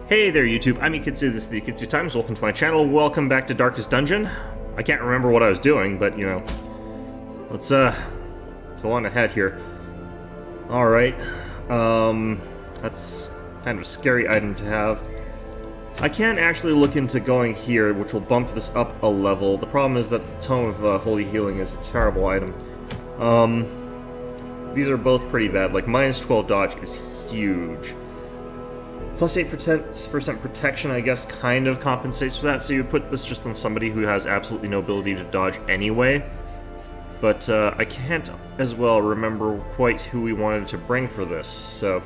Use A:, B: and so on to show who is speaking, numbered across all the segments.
A: Hey there YouTube, I'm Yukitsu, this is the Yukitsu Times, welcome to my channel, welcome back to Darkest Dungeon. I can't remember what I was doing, but you know, let's go on ahead here. Alright, that's kind of a scary item to have. I can actually look into going here, which will bump this up a level. The problem is that the Tome of Holy Healing is a terrible item. These are both pretty bad, like minus 12 dodge is huge. Plus 8% protection, I guess, kind of compensates for that, so you put this just on somebody who has absolutely no ability to dodge anyway. But I can't as well remember quite who we wanted to bring for this, so...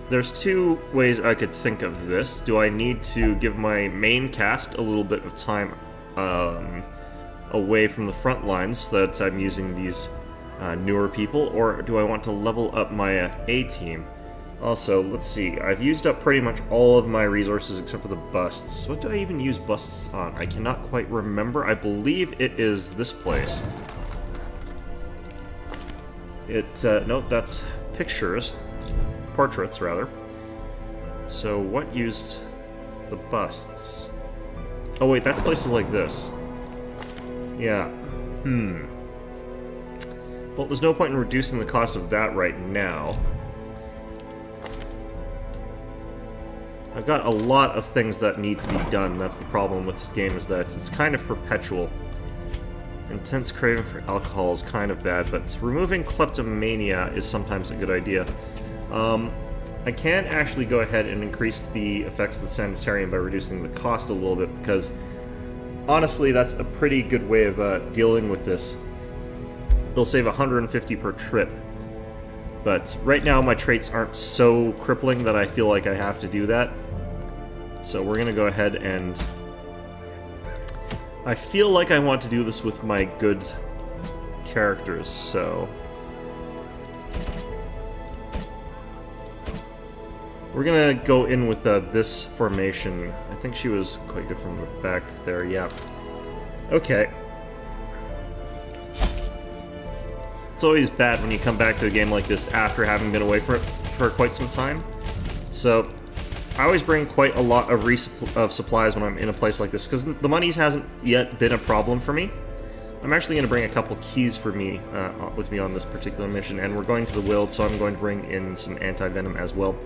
A: there's two ways I could think of this. Do I need to give my main cast a little bit of time away from the front lines so that I'm using these newer people, or do I want to level up my A-team? Also, let's see, I've used up pretty much all of my resources except for the busts. What do I even use busts on? I cannot quite remember. I believe it is this place. No, that's pictures. Portraits, rather. So, what used the busts? Oh wait, that's places like this. Yeah. Well, there's no point in reducing the cost of that right now. I've got a lot of things that need to be done. That's the problem with this game, is that it's kind of perpetual. Intense craving for alcohol is kind of bad, but removing kleptomania is sometimes a good idea. I can actually go ahead and increase the effects of the sanitarium by reducing the cost a little bit, because honestly, that's a pretty good way of dealing with this. It'll save 150 per trip. But right now my traits aren't so crippling that I feel like I have to do that. So we're gonna go ahead and... I feel like I want to do this with my good characters, so... we're gonna go in with this formation. I think she was quite good from the back there, yeah. Okay. It's always bad when you come back to a game like this after having been away for quite some time. So, I always bring quite a lot of supplies when I'm in a place like this, because the money hasn't yet been a problem for me. I'm actually going to bring a couple keys for me with me on this particular mission, and we're going to the Wild, so I'm going to bring in some anti-venom as well.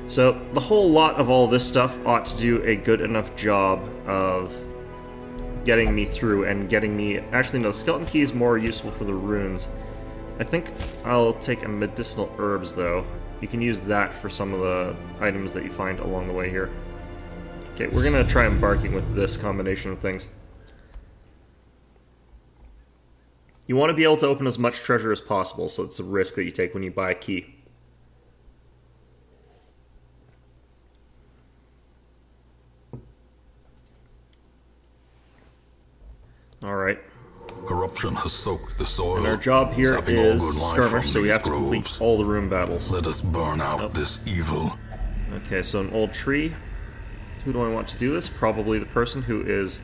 A: So, the whole lot of all this stuff ought to do a good enough job of getting me through and getting me... Actually, no, the skeleton key is more useful for the runes. I think I'll take medicinal herbs, though. You can use that for some of the items that you find along the way here. Okay, we're gonna try embarking with this combination of things. You want to be able to open as much treasure as possible, so it's a risk that you take when you buy a key. Alright.
B: Corruption has soaked the soil.
A: And our job here is skirmish, so we have to complete all the room battles.
B: Let us burn out this evil.
A: Okay, so an old tree. Who do I want to do this? Probably the person who is...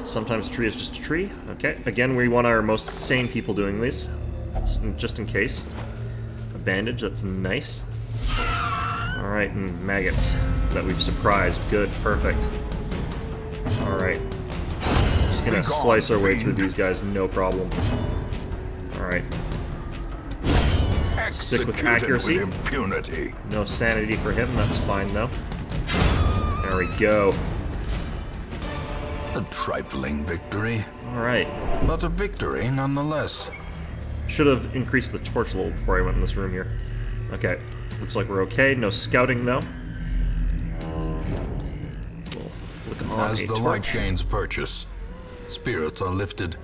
A: Sometimes a tree is just a tree. Okay, again, we want our most sane people doing these, just in case. A bandage, that's nice. Alright, and maggots that we've surprised. Good, perfect. Alright. Gonna slice our way through these guys, no problem. Alright. Stick with accuracy.
B: With impunity.
A: No sanity for him, that's fine though. There we go.
B: A trifling victory.
A: Alright.
B: But a victory nonetheless.
A: Should have increased the torch a little before I went in this room here. Okay. Looks like we're okay. No scouting though. We'll flick on
B: As
A: a
B: the
A: torch.
B: light gains purchase, spirits are lifted,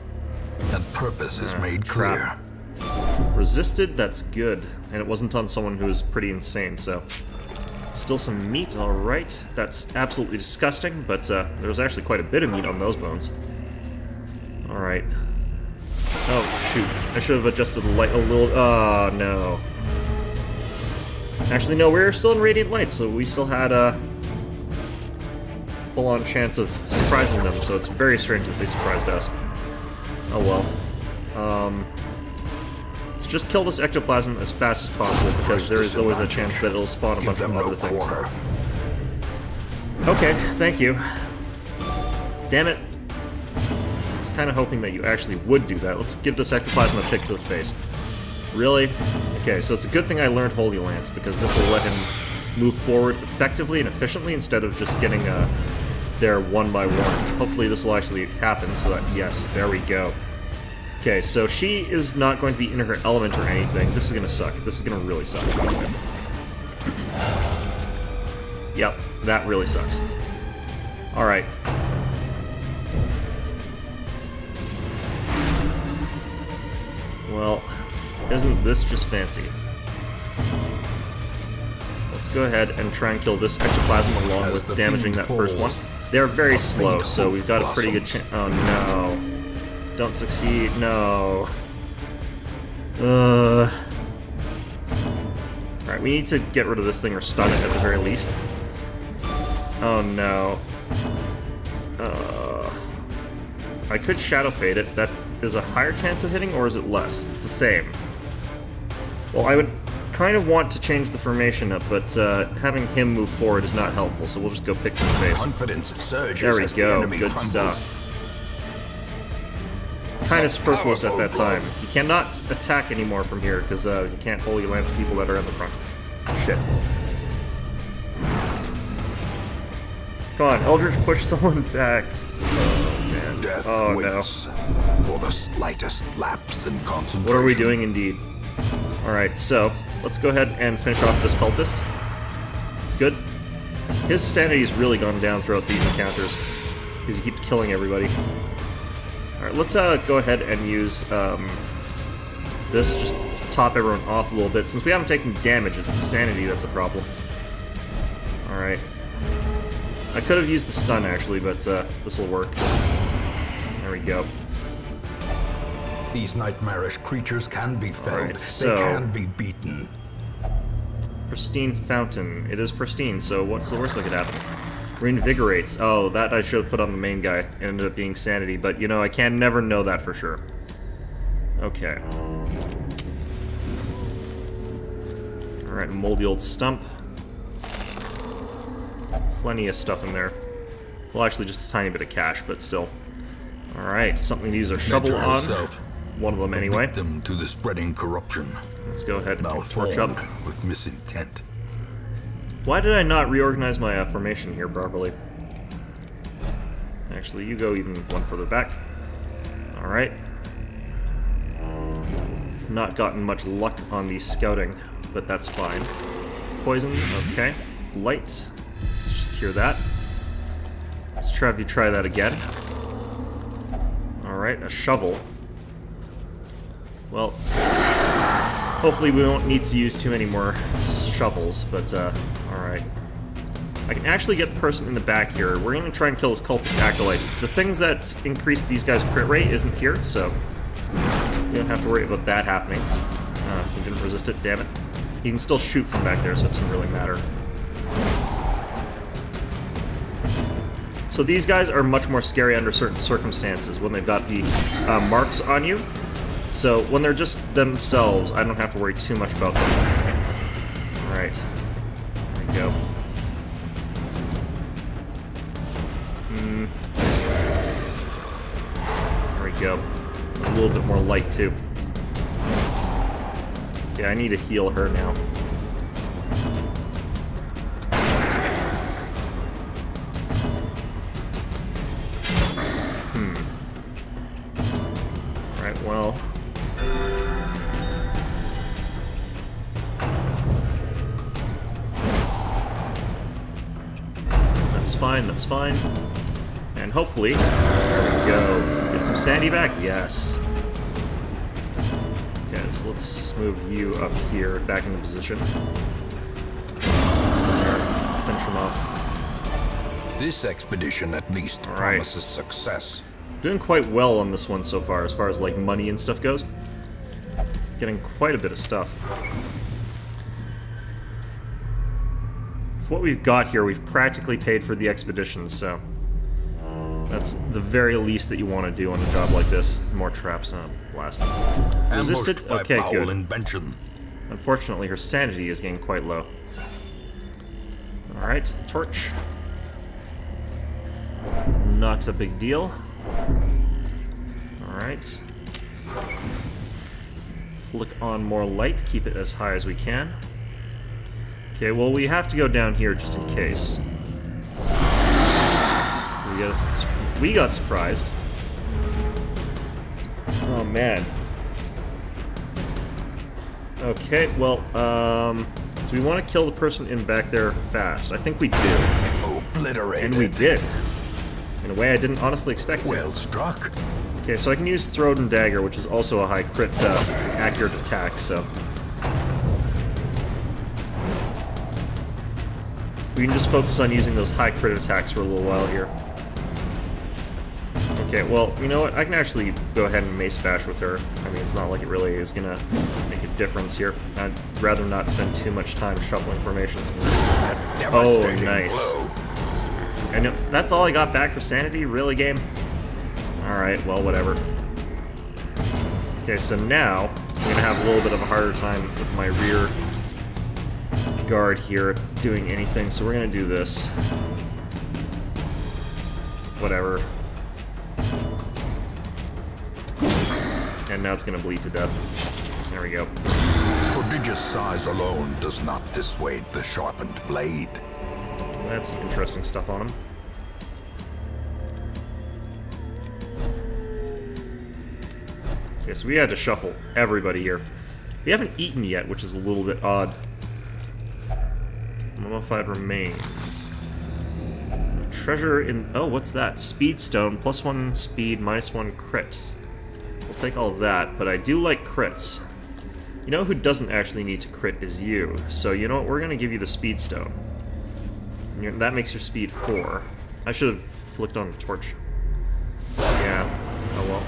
B: and purpose is made clear.
A: Resisted, that's good. And it wasn't on someone who was pretty insane, so... Still some meat, alright. That's absolutely disgusting, but there was actually quite a bit of meat on those bones. Alright. Oh, shoot. I should have adjusted the light a little... Oh, no. Actually, no, we're still in Radiant Light, so we still had a... full-on chance of surprising them, so it's very strange that they surprised us. Oh well. So just kill this ectoplasm as fast as possible, because there is always a chance that it'll spawn a bunch of other things. Okay, thank you. Damn it. I was kind of hoping that you actually would do that. Let's give this ectoplasm a pick to the face. Really? Okay, so it's a good thing I learned Holy Lance, because this will let him move forward effectively and efficiently instead of just getting there one by one. Hopefully this will actually happen, so that, yes, there we go. Okay, so she is not going to be in her element or anything. This is going to suck. This is going to really suck. Yep, that really sucks. Alright. Well, isn't this just fancy? Let's go ahead and try and kill this ectoplasm along with damaging that first one. They're very slow, so we've got a pretty good chance. Oh no. Don't succeed. No. Alright, we need to get rid of this thing or stun it at the very least. Oh no. I could Shadow Fade it. That is a higher chance of hitting, or is it less? It's the same. Well, I would kind of want to change the formation up, but having him move forward is not helpful, so we'll just go pick to the face.
B: Confidence surges.
A: There we
B: as
A: go.
B: the enemy
A: Good
B: crumbles.
A: stuff. Kind of superfluous at that time. He cannot attack anymore from here, because he can't Holy Lance people that are at the front. Shit. Come on, Eldritch, push someone back. Oh, man.
B: Death
A: Oh,
B: waits for the slightest lapse in concentration.
A: What are we doing, indeed? Alright, so, let's go ahead and finish off this cultist. Good. His sanity's really gone down throughout these encounters, because he keeps killing everybody. Alright, let's go ahead and use this, just top everyone off a little bit. Since we haven't taken damage, it's the sanity that's a problem. Alright. I could have used the stun, actually, but this will work. There we go.
B: These nightmarish creatures can be felled.
A: Alright, so-
B: they can be beaten.
A: Pristine Fountain. It is pristine, so what's the worst that could happen? Reinvigorates. Oh, that I should have put on the main guy. It ended up being Sanity, but, you know, I can never know that for sure. Okay. Alright, moldy old stump. Plenty of stuff in there. Well, actually, just a tiny bit of cash, but still. Alright, something to use our shovel
B: Nature
A: on.
B: herself,
A: One of them, anyway.
B: victim to the spreading corruption.
A: Let's go ahead and torch up.
B: Malformed with misintent.
A: Why did I not reorganize my formation here properly? Actually, you go even one further back. Alright. Not gotten much luck on the scouting, but that's fine. Poison, okay. Light. Let's just cure that. Let's try if you try that again. Alright, a shovel. Well, hopefully we won't need to use too many more shovels, but, alright. I can actually get the person in the back here. We're gonna try and kill this cultist acolyte. The things that increase these guys' crit rate isn't here, so you don't have to worry about that happening. He didn't resist it, damn it. He can still shoot from back there, so it doesn't really matter. So these guys are much more scary under certain circumstances, when they've got the marks on you. So when they're just themselves, I don't have to worry too much about them. Alright. There we go. There we go. A little bit more light, too. Yeah, I need to heal her now. Alright, well... That's fine, that's fine. And hopefully, there we go. Get some sanity back? Yes. Okay, so let's move you up here, back into position. There, finish him off.
B: This expedition at least promises success.
A: Doing quite well on this one so far as like money and stuff goes. Getting quite a bit of stuff. With what we've got here, we've practically paid for the expedition, so that's the very least that you want to do on a job like this. More traps up. blast.
B: Ambushed
A: Resisted?
B: by
A: Okay,
B: foul
A: good.
B: invention.
A: Unfortunately, her sanity is getting quite low. Alright, torch. Not a big deal. Alright. Flick on more light, keep it as high as we can. Okay, well, we have to go down here just in case. We got surprised. Oh, man. Okay, well, do we want to kill the person in back there fast? I think we do.
B: Obliterated.
A: And we did. In a way I didn't honestly expect to.
B: Well struck.
A: Okay, so I can use Throat and Dagger, which is also a high crit accurate attack, so... we can just focus on using those high crit attacks for a little while here. Okay, well, you know what? I can actually go ahead and Mace Bash with her. I mean, it's not like it really is gonna make a difference here. I'd rather not spend too much time shuffling formation. Oh, nice.
B: Blow.
A: And that's all I got back for sanity? Really, game? Alright, well, whatever. Okay, so now I'm gonna have a little bit of a harder time with my rear guard here doing anything, so we're gonna do this. Whatever. And now it's gonna bleed to death. There we go.
B: Prodigious size alone does not dissuade the sharpened blade.
A: That's some interesting stuff on him. Okay, so we had to shuffle everybody here. We haven't eaten yet, which is a little bit odd. Mummified remains. Treasure in... oh, what's that? Speed stone, +1 speed, -1 crit. We'll take all that, but I do like crits. You know who doesn't actually need to crit is you. So you know what? We're going to give you the speed stone. That makes your speed 4. I should have flicked on the torch. Yeah. Oh well.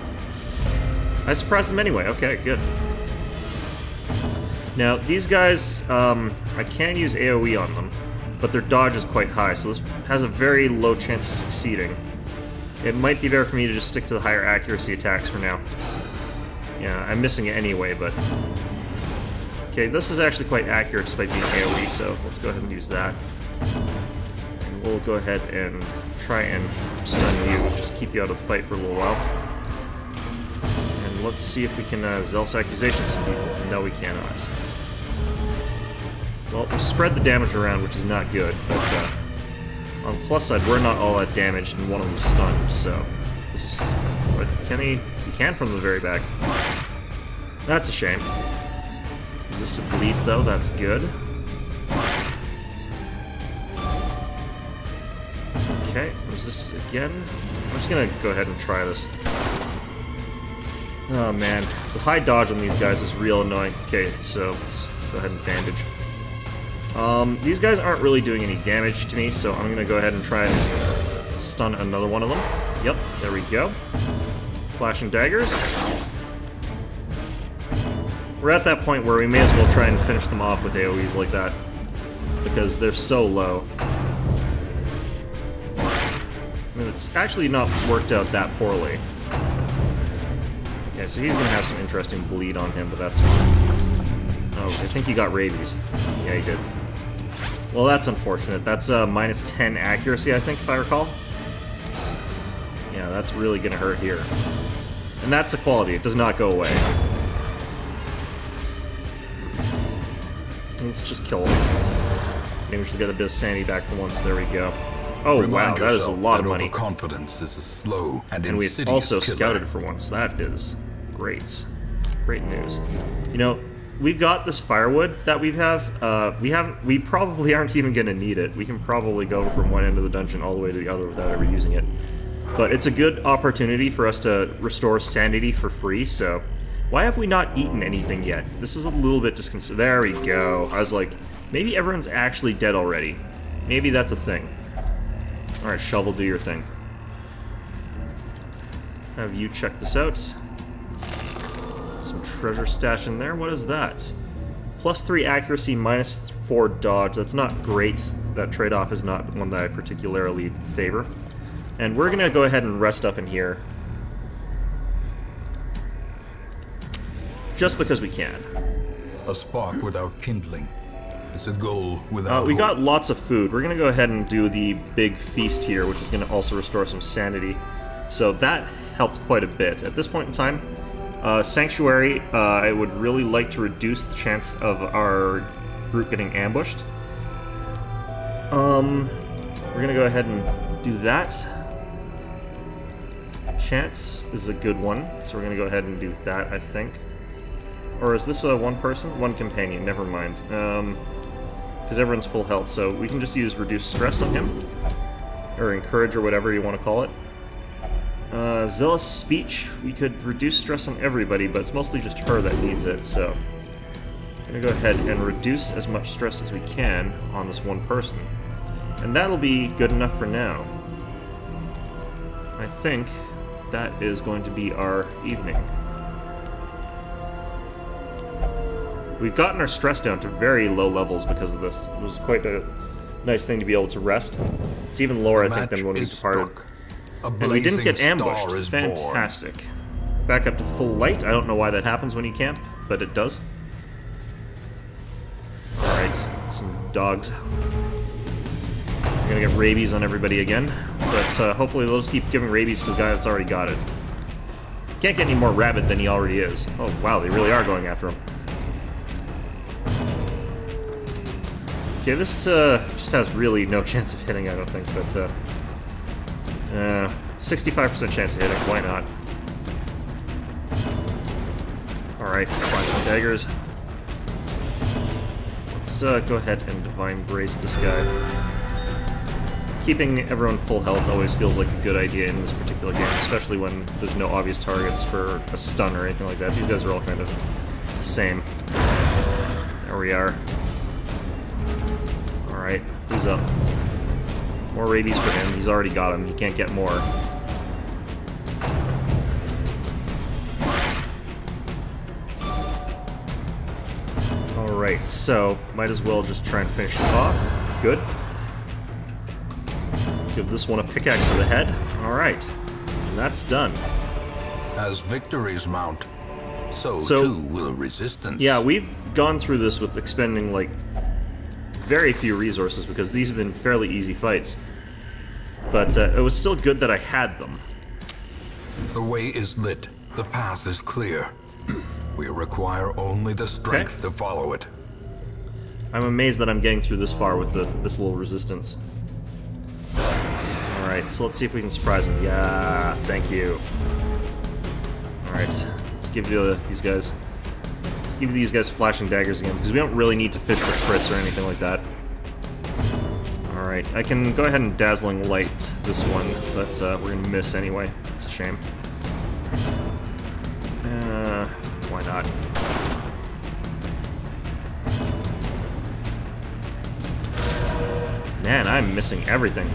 A: I surprised them anyway. Okay, good. Now, these guys, I can use AoE on them, but their dodge is quite high, so this has a very low chance of succeeding. It might be better for me to just stick to the higher accuracy attacks for now. Yeah, I'm missing it anyway, but... okay, this is actually quite accurate despite being AoE, so let's go ahead and use that. And we'll go ahead and try and stun you, just keep you out of the fight for a little while. And let's see if we can Zealous Accusation some people. No, we cannot. Well, we spread the damage around, which is not good, but on the plus side, we're not all that damaged, and one of them is stunned, so... this is... what, can he? He can from the very back. That's a shame. Resisted bleed, though, that's good. Okay, resisted again. I'm just gonna go ahead and try this. Oh man, the high dodge on these guys is real annoying. Okay, so let's go ahead and bandage. These guys aren't really doing any damage to me, so I'm gonna go ahead and try and stun another one of them. Yep, there we go. Flashing daggers. We're at that point where we may as well try and finish them off with AoEs like that, because they're so low. I mean, it's actually not worked out that poorly. Okay, so he's gonna have some interesting bleed on him, but that's fine. Oh, I think he got rabies. Yeah, he did. Well, that's unfortunate. That's -10 accuracy, I think, if I recall. Yeah, that's really gonna hurt here. And that's a quality. It does not go away. Let's just kill him. Maybe we should get a bit of sanity back for once. There we go. Oh, wow, that is a lot of money.
B: Overconfidence is a slow and
A: And we
B: insidious
A: also
B: killer.
A: scouted for once. That is great. Great news. You know, we've got this firewood that we have. We probably aren't even going to need it. We can probably go from one end of the dungeon all the way to the other without ever using it. But it's a good opportunity for us to restore sanity for free, so... why have we not eaten anything yet? This is a little bit disconcerting. There we go. I was like, maybe everyone's actually dead already. Maybe that's a thing. Alright, Shovel, do your thing. Have you check this out. Some treasure stash in there. What is that? +3 accuracy, -4 dodge. That's not great. That trade-off is not one that I particularly favor. And we're gonna go ahead and rest up in here. just because we can.
B: A spark without kindling is a goal without
A: We
B: hope.
A: got lots of food. We're gonna go ahead and do the big feast here, which is gonna also restore some sanity. So that helped quite a bit. At this point in time, Sanctuary, I would really like to reduce the chance of our group getting ambushed. We're gonna go ahead and do that. Chance is a good one, so we're gonna go ahead and do that, I think. Or is this one person? One companion, never mind. Because everyone's full health, so we can just use reduce stress on him. Or encourage, or whatever you want to call it. Zealous speech, we could reduce stress on everybody, but it's mostly just her that needs it, so I'm gonna go ahead and reduce as much stress as we can on this one person. And that'll be good enough for now. I think that is going to be our evening. We've gotten our stress down to very low levels because of this. It was quite a nice thing to be able to rest. It's even lower, I think, than when we departed. And we didn't get ambushed. Fantastic. Back up to full light. I don't know why that happens when you camp, but it does. Alright, some dogs. I'm gonna get rabies on everybody again, but hopefully they'll just keep giving rabies to the guy that's already got it. Can't get any more rabid than he already is. Oh wow, they really are going after him. Okay, this just has really no chance of hitting, I don't think, but 65% chance of hitting, why not? Alright, flash some daggers. Let's go ahead and Divine Brace this guy. Keeping everyone full health always feels like a good idea in this particular game, especially when there's no obvious targets for a stun or anything like that. These guys are all kind of the same. There we are. Alright, who's up? More rabies for him. He's already got him. He can't get more. Alright, so might as well just try and finish it off. Good. Give this one a pickaxe to the head. Alright. And that's done.
B: As victories mount, so too will resistance.
A: Yeah, we've gone through this with expending, like, very few resources because these have been fairly easy fights. But it was still good that I had them.
B: The way is lit. The path is clear. We require only the strength to follow it.
A: I'm amazed that I'm getting through this far with this little resistance. Alright, so let's see if we can surprise him. Yeah, thank you. Alright, let's give these guys... Let's give these guys flashing daggers again, because we don't really need to fish for crits or anything like that. Alright, I can go ahead and Dazzling Light this one, but we're gonna miss anyway. It's a shame. Why not? Man, I'm missing everything.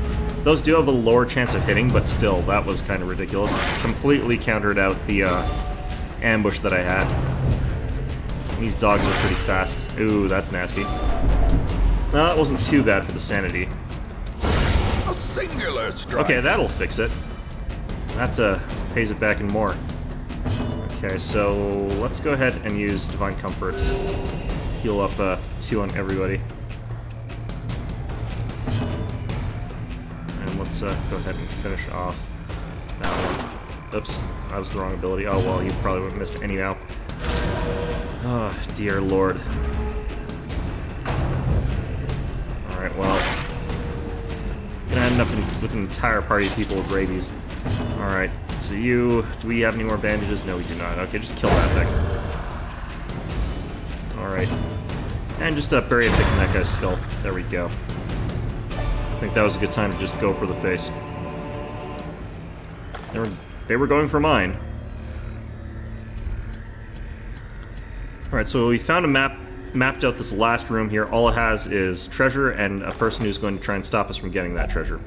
A: Those do have a lower chance of hitting, but still, that was kind of ridiculous. Completely countered out the ambush that I had. These dogs are pretty fast. Ooh, that's nasty. Well, that wasn't too bad for the sanity.
B: A singular strike.
A: Okay, that'll fix it. That pays it back and more. Okay, so let's go ahead and use Divine Comfort. Heal up 2 on everybody. And let's go ahead and finish off that one. Oops, that was the wrong ability. Oh well, you probably would have missed anyhow. Oh, dear lord. Alright, well. Gonna end up with an entire party of people with rabies. Alright, so you... Do we have any more bandages? No, we do not. Okay, just kill that thing. Alright. And just bury a pick in that guy's skull. There we go. I think that was a good time to just go for the face. They were going for mine. Alright, so we found a map, mapped out this last room here. All it has is treasure and a person who's going to try and stop us from getting that treasure.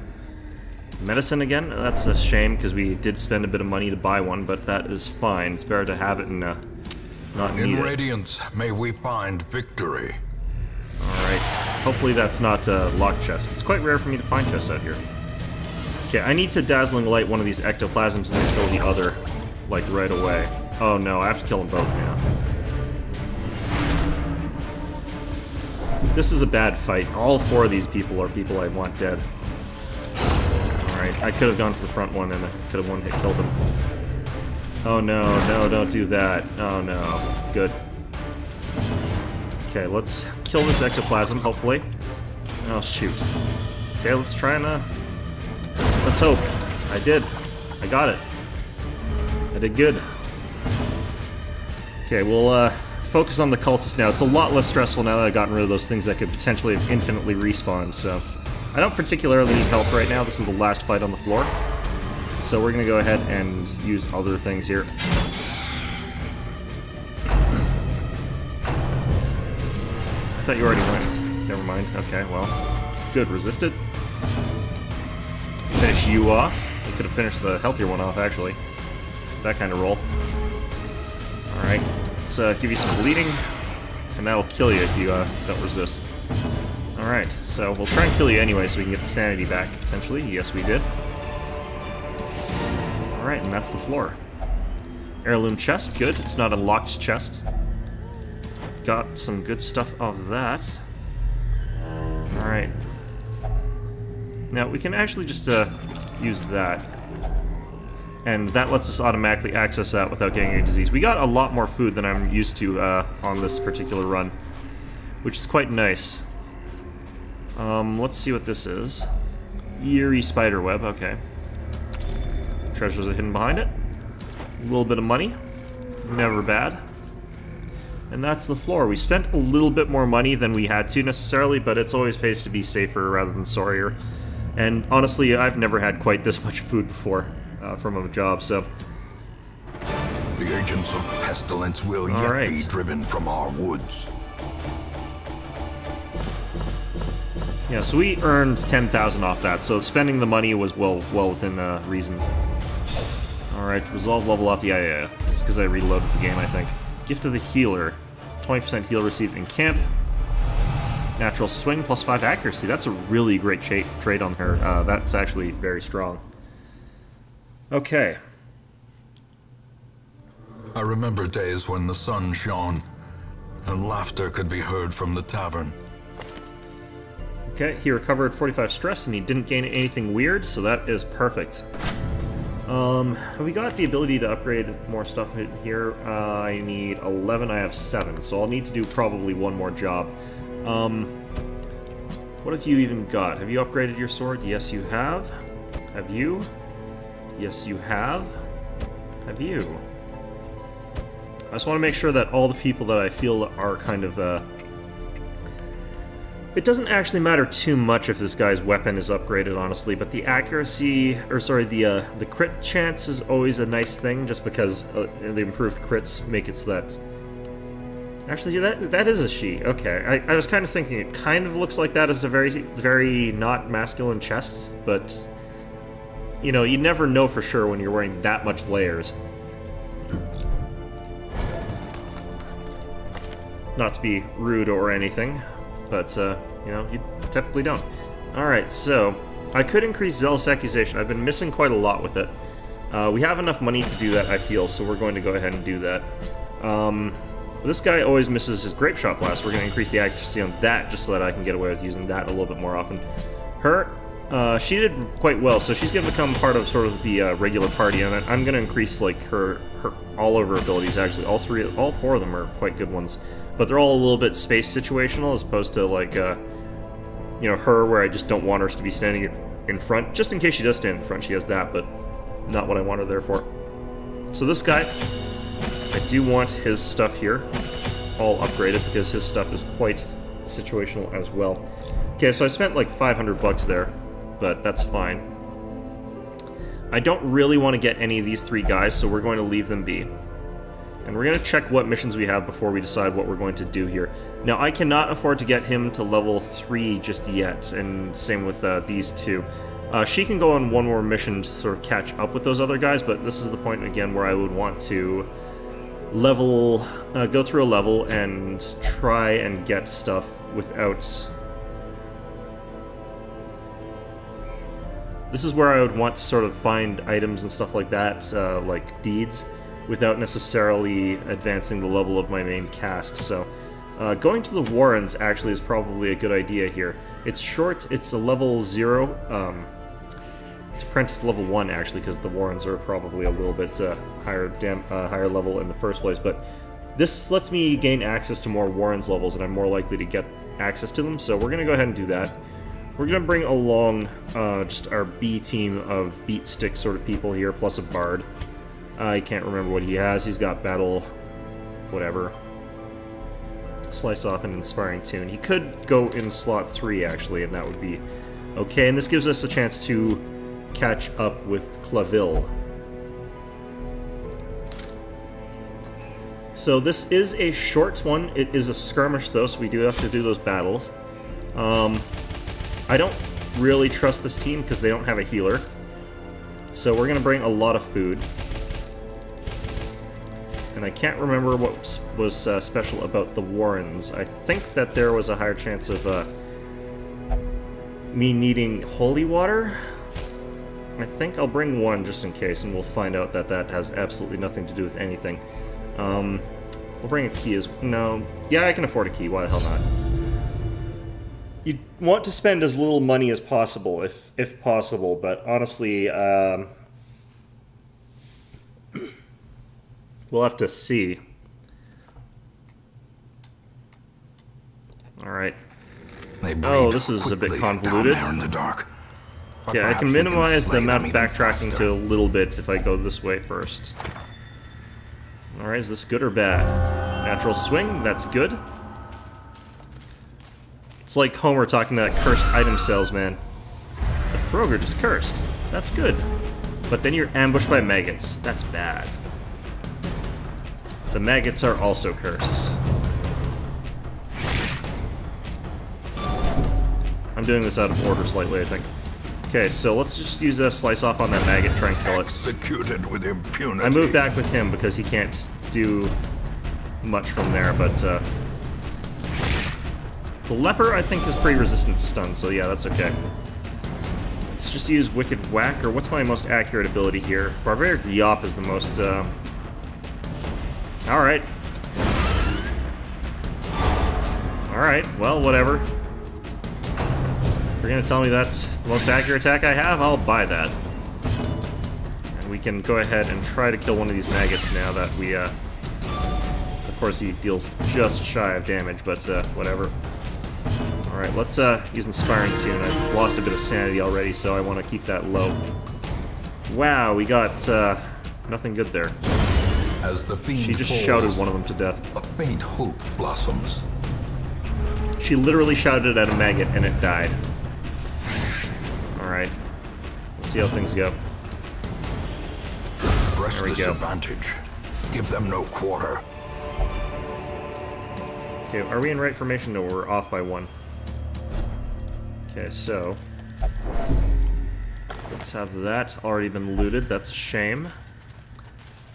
A: Medicine again? That's a shame, because we did spend a bit of money to buy one, but that is fine. It's better to have it and not need it.
B: In Radiance, may we find victory.
A: Alright, hopefully that's not a locked chest. It's quite rare for me to find chests out here. Okay, I need to Dazzling Light one of these ectoplasms and then kill the other, like, right away. Oh no, I have to kill them both now. This is a bad fight. All 4 of these people are people I want dead. Alright, I could have gone for the front one and I could have one-hit killed him. Oh no, no, don't do that. Oh no. Good. Okay, let's kill this ectoplasm, hopefully. Oh, shoot. Okay, let's try and, let's hope. I did. I got it. I did good. Okay, we'll, focus on the cultists now. It's a lot less stressful now that I've gotten rid of those things that could potentially have infinitely respawned, so... I don't particularly need health right now. This is the last fight on the floor. So we're gonna go ahead and use other things here. I thought you already went. Never mind. Okay, well. Good, resisted. Finish you off. We could have finished the healthier one off, actually. That kind of roll. Alright, let's give you some bleeding, and that'll kill you if you don't resist. Alright, so we'll try and kill you anyway so we can get the sanity back, potentially. Yes, we did. Alright, and that's the floor. Heirloom chest, good. It's not a locked chest. Got some good stuff of that. Alright. Now, we can actually just use that. And that lets us automatically access that without getting any disease. We got a lot more food than I'm used to on this particular run, which is quite nice. Let's see what this is. Eerie spider web, okay. Treasures are hidden behind it. A little bit of money. Never bad. And that's the floor. We spent a little bit more money than we had to necessarily, but it's always pays to be safer rather than sorrier. And honestly, I've never had quite this much food before from a job, so...
B: The agents of pestilence will yet be driven from our woods.
A: Yeah, so we earned 10,000 off that, so spending the money was well within reason. Alright, resolve level up. Yeah. This is because I reloaded the game, I think. Gift of the Healer. 20% heal received in camp. Natural swing, plus 5 accuracy. That's a really great trait on her. That's actually very strong. Okay.
B: I remember days when the sun shone, and laughter could be heard from the tavern.
A: Okay, he recovered 45 stress, and he didn't gain anything weird, so that is perfect. Have we got the ability to upgrade more stuff in here? I need 11, I have 7, so I'll need to do probably one more job. What have you even got? Have you upgraded your sword? Yes, you have. Have you? Yes, you have. Have you? I just want to make sure that all the people that I feel are kind of, it doesn't actually matter too much if this guy's weapon is upgraded, honestly, but the accuracy, or sorry, the crit chance is always a nice thing, just because the improved crits make it so that... Actually, that is a she. Okay, I was kind of thinking it kind of looks like that as a very not masculine chest, but... You know, you never know for sure when you're wearing that much layers. Not to be rude or anything, but, you know, you typically don't. Alright, so, I could increase Zealous Accusation. I've been missing quite a lot with it. We have enough money to do that, I feel, so we're going to go ahead and do that. This guy always misses his Grape Shot Blast. We're going to increase the accuracy on that just so that I can get away with using that a little bit more often. Her, she did quite well, so she's going to become part of sort of the regular party, and I'm going to increase, like, all of her abilities, actually. All 4 of them are quite good ones. But they're all a little bit space situational, as opposed to, like, you know, her, where I just don't want her to be standing in front. Just in case she does stand in front, she has that, but not what I want her there for. So this guy, I do want his stuff here all upgraded, because his stuff is quite situational as well. Okay, so I spent like 500 bucks there, but that's fine. I don't really want to get any of these 3 guys, so we're going to leave them be. And we're going to check what missions we have before we decide what we're going to do here. Now, I cannot afford to get him to level 3 just yet, and same with these 2. She can go on one more mission to sort of catch up with those other guys, but this is the point, again, where I would want to level, go through a level and try and get stuff without... This is where I would want to sort of find items and stuff like that, like deeds, without necessarily advancing the level of my main cast, so Going to the Warrens actually is probably a good idea here. It's short, it's a level 0, it's apprentice level 1 actually, because the Warrens are probably a little bit higher level in the first place, but this lets me gain access to more Warrens levels, and I'm more likely to get access to them, so we're going to go ahead and do that. We're going to bring along just our B team of beat stick sort of people here, plus a bard. I can't remember what he has. He's got battle... whatever. Slice off an inspiring tune. He could go in slot 3, actually, and that would be okay. And this gives us a chance to catch up with Claville. So this is a short one. It is a skirmish, though, so we do have to do those battles. I don't really trust this team because they don't have a healer. So we're going to bring a lot of food. And I can't remember what was special about the Warrens. I think that there was a higher chance of me needing holy water. I think I'll bring one just in case, and we'll find out that that has absolutely nothing to do with anything. We'll bring a key as... no. Yeah, I can afford a key. Why the hell not? You want to spend as little money as possible, if possible, but honestly, we'll have to see. Alright. Oh, this is a bit convoluted.
B: In the dark.
A: Okay, I can minimize the amount of backtracking to a little bit if I go this way first. Alright, is this good or bad? Natural swing, that's good. It's like Homer talking to that cursed item salesman. The Frogger just cursed. That's good. But then you're ambushed by maggots. That's bad. The maggots are also cursed. I'm doing this out of order slightly, I think. Okay, so let's just use a slice off on that maggot, try and kill it.
B: Executed with impunity.
A: I moved back with him because he can't do much from there, but the leper I think is pretty resistant to stun, so yeah, that's okay. Let's just use Wicked Whack, or what's my most accurate ability here? Barbaric Yop is the most Alright. Alright, well, whatever. If you're gonna tell me that's the most accurate attack I have, I'll buy that. And we can go ahead and try to kill one of these maggots now that we, of course he deals just shy of damage, but, whatever. Alright, let's, use Inspiring Tune. I've lost a bit of sanity already, so I want to keep that low. Wow, we got, nothing good there.
B: As the fiend
A: she just
B: falls,
A: shouted one of them to death.
B: A faint hope blossoms.
A: She literally shouted at a maggot and it died. Alright. We'll see how things go.
B: Press this advantage. Give them no quarter.
A: Okay, are we in right formation? No, we're off by 1. Okay, so... let's have that already been looted. That's a shame.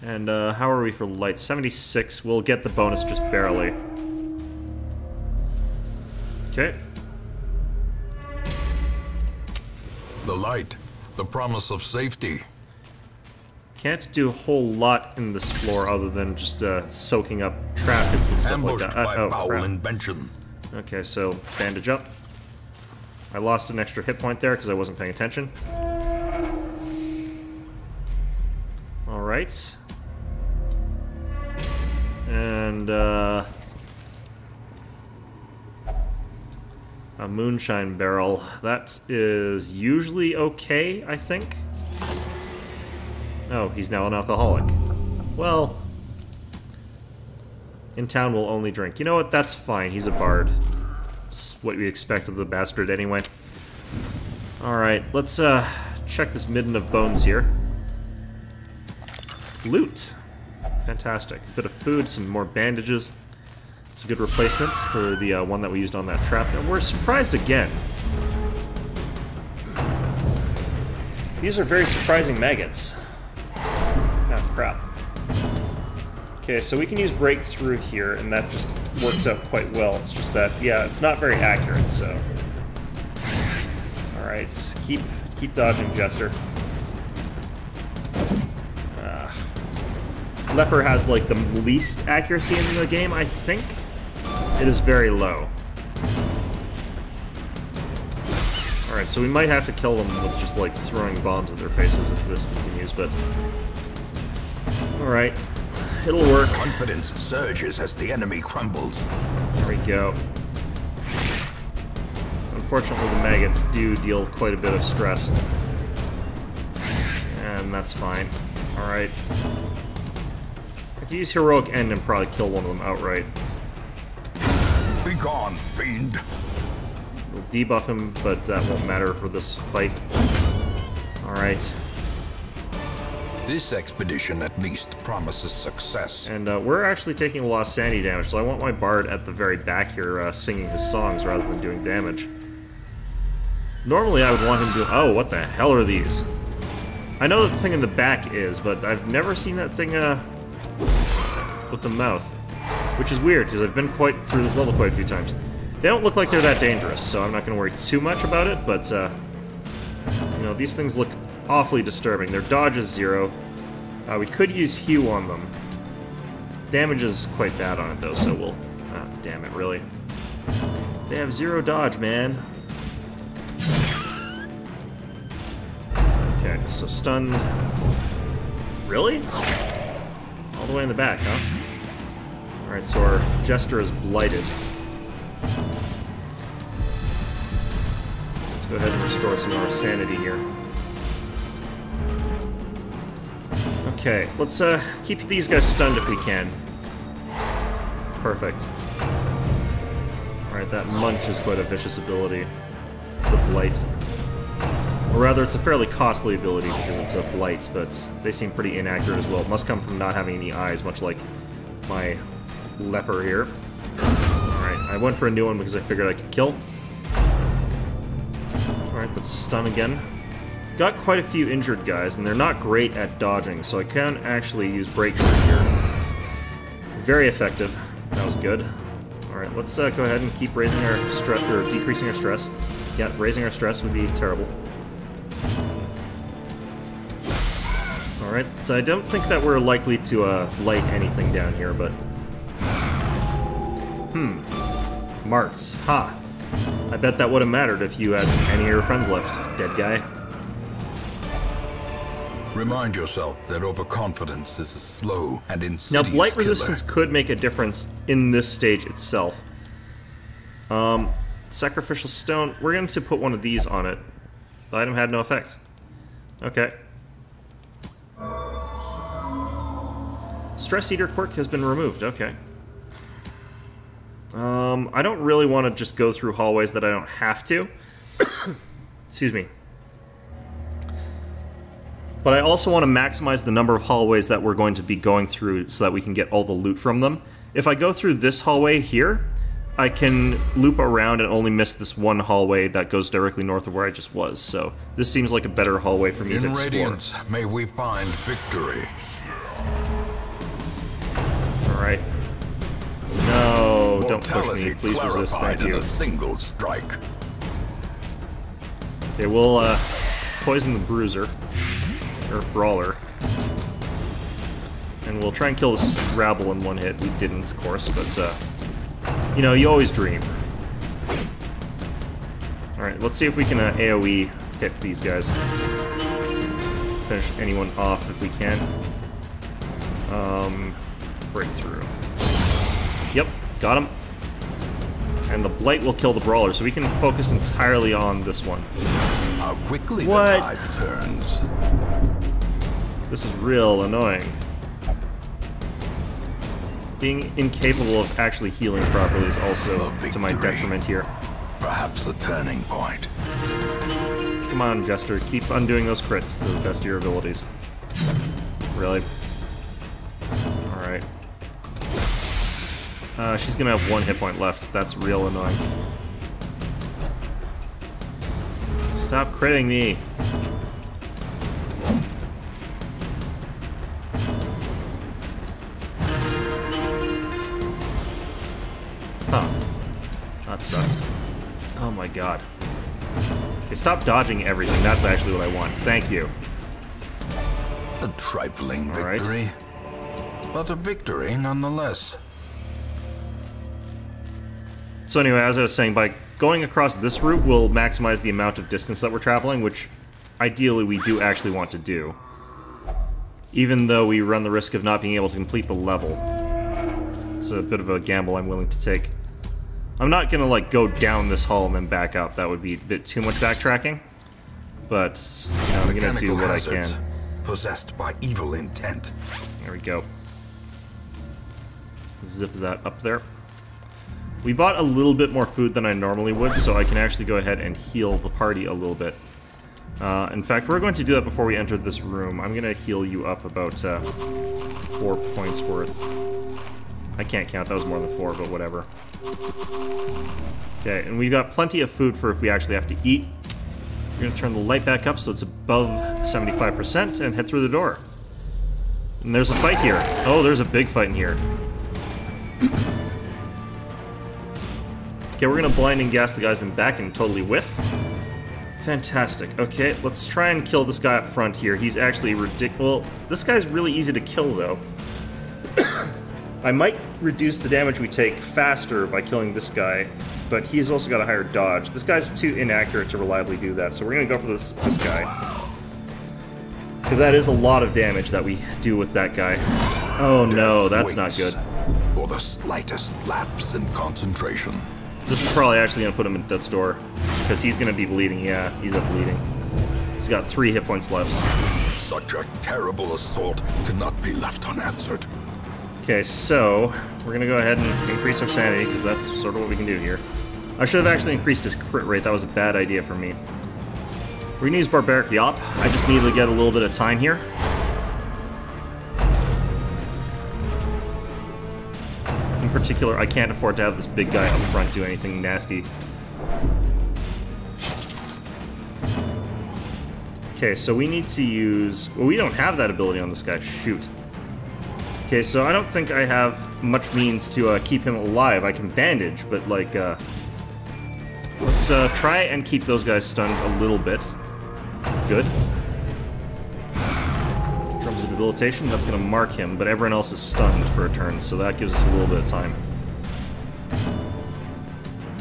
A: And, how are we for light? 76. We'll get the bonus just barely. Okay.
B: The light. The promise of safety.
A: Can't do a whole lot in this floor other than just, soaking up trap hits and stuff
B: Ambushed
A: like that.
B: by
A: Oh,
B: foul
A: crap.
B: invention. Okay,
A: so, bandage up. I lost an extra hit point there because I wasn't paying attention. Alright. And, a moonshine barrel. That is usually okay, I think. Oh, he's now an alcoholic. Well, in town we'll only drink. You know what? That's fine. He's a bard. It's what we expect of the bastard anyway. Alright, let's check this midden of bones here. Loot. Fantastic. A bit of food, some more bandages. It's a good replacement for the one that we used on that trap. And we're surprised again. These are very surprising maggots. Oh, crap. Okay, so we can use breakthrough here, and that just works out quite well. It's just that, yeah, it's not very accurate, so... Alright, keep dodging, Jester. Leper has, like, the least accuracy in the game, I think. It is very low. Alright, so we might have to kill them with just, like, throwing bombs at their faces if this continues, but... Alright. It'll work.
B: Confidence surges as the enemy crumbles.
A: There we go. Unfortunately, the maggots do deal quite a bit of stress. And that's fine. Alright. I could use Heroic End and probably kill one of them outright.
B: Be gone, fiend.
A: We'll debuff him, but that won't matter for this fight. Alright.
B: This expedition at least promises success.
A: And we're actually taking a lot of sanity damage, so I want my bard at the very back here singing his songs rather than doing damage. Normally I would want him to... Oh, what the hell are these? I know the thing in the back is, but I've never seen that thing with the mouth. Which is weird, because I've been through this level quite a few times. They don't look like they're that dangerous, so I'm not going to worry too much about it, but, you know, these things look awfully disturbing. Their dodge is 0. We could use Hew on them. Damage is quite bad on it, though, so we'll... Ah, damn it, really. They have 0 dodge, man. Okay, so stun... Really? All the way in the back, huh? Alright, so our Jester is blighted. Let's go ahead and restore some more sanity here. Okay, let's keep these guys stunned if we can. Perfect. Alright, that Munch is quite a vicious ability. The Blight. Or rather, it's a fairly costly ability because it's a Blight, but they seem pretty inaccurate as well. It must come from not having any eyes, much like my leper here. Alright, I went for a new one because I figured I could kill. Alright, let's stun again. Got quite a few injured guys, and they're not great at dodging, so I can actually use Breakthrough here. Very effective. That was good. Alright, let's go ahead and keep raising our stress, or decreasing our stress. Yeah, raising our stress would be terrible. Alright, so I don't think that we're likely to light anything down here, but... Marks. Ha! I bet that would have mattered if you had any of your friends left, dead guy.
B: Remind yourself that overconfidence is a slow and insidious
A: Now, blight
B: killer.
A: resistance could make a difference in this stage itself. Sacrificial stone. We're going to put one of these on it. The item had no effect. Okay. Stress Eater quirk has been removed. Okay. I don't really want to just go through hallways that I don't have to. Excuse me. But I also want to maximize the number of hallways that we're going to be going through so that we can get all the loot from them. If I go through this hallway here, I can loop around and only miss this one hallway that goes directly north of where I just was. So this seems like a better hallway for me to explore.
B: In Radiance, may we find victory.
A: Alright. No, don't push me. Please resist. Thank you.
B: In a single strike.
A: Okay, we'll poison the Bruiser. Or Brawler. And we'll try and kill this rabble in one hit. We didn't, of course, but, you know, you always dream. Alright, let's see if we can AoE hit these guys. Finish anyone off if we can. Breakthrough. Yep, got him. And the Blight will kill the Brawler, so we can focus entirely on this one.
B: How quickly
A: What?
B: the tide turns.
A: This is real annoying. Being incapable of actually healing properly is also to my detriment here.
B: Perhaps the turning point.
A: Come on, Jester, keep undoing those crits to the best of your abilities. Really? Alright. She's gonna have 1 hit point left. That's real annoying. Stop critting me. Huh. That sucked. Oh my god. Okay, stop dodging everything. That's actually what I want. Thank you.
B: A trifling victory, but a victory nonetheless.
A: So anyway, as I was saying, by going across this route will maximize the amount of distance that we're traveling, which ideally we do actually want to do. Even though we run the risk of not being able to complete the level. It's a bit of a gamble I'm willing to take. I'm not gonna, like, go down this hall and then back up. That would be a bit too much backtracking. But, you know, I'm gonna do what I can.
B: Possessed by evil intent.
A: There we go. Zip that up there. We bought a little bit more food than I normally would, so I can actually go ahead and heal the party a little bit. In fact, we're going to do that before we enter this room. I'm going to heal you up about 4 points worth. I can't count, that was more than 4, but whatever. Okay, and we've got plenty of food for if we actually have to eat. We're going to turn the light back up so it's above 75% and head through the door. And there's a fight here. Oh, there's a big fight in here. Okay, we're gonna blinding gas the guys in the back and totally whiff. Fantastic. Okay, let's try and kill this guy up front here. He's actually ridiculous. Well, this guy's really easy to kill, though. I might reduce the damage we take faster by killing this guy, but he's also got a higher dodge. This guy's too inaccurate to reliably do that, so we're gonna go for this guy. Because that is a lot of damage that we do with that guy. Oh no, that's not good.
B: For the slightest lapse in concentration.
A: This is probably actually going to put him in death's door, because he's going to be bleeding. Yeah, he's up bleeding. He's got 3 hit points left.
B: Such a terrible assault cannot be left unanswered.
A: Okay, so we're going to go ahead and increase our sanity, because that's sort of what we can do here. I should have actually increased his crit rate. That was a bad idea for me. We're going to use Barbaric Yop. I just need to get a little bit of time here. In particular, I can't afford to have this big guy up front do anything nasty. Okay, so we need to use... Well, we don't have that ability on this guy. Shoot. Okay, so I don't think I have much means to keep him alive. I can bandage, but, like, let's try and keep those guys stunned a little bit. Good. Drums of debilitation, that's going to mark him, but everyone else is stunned for a turn, so that gives us a little bit of time.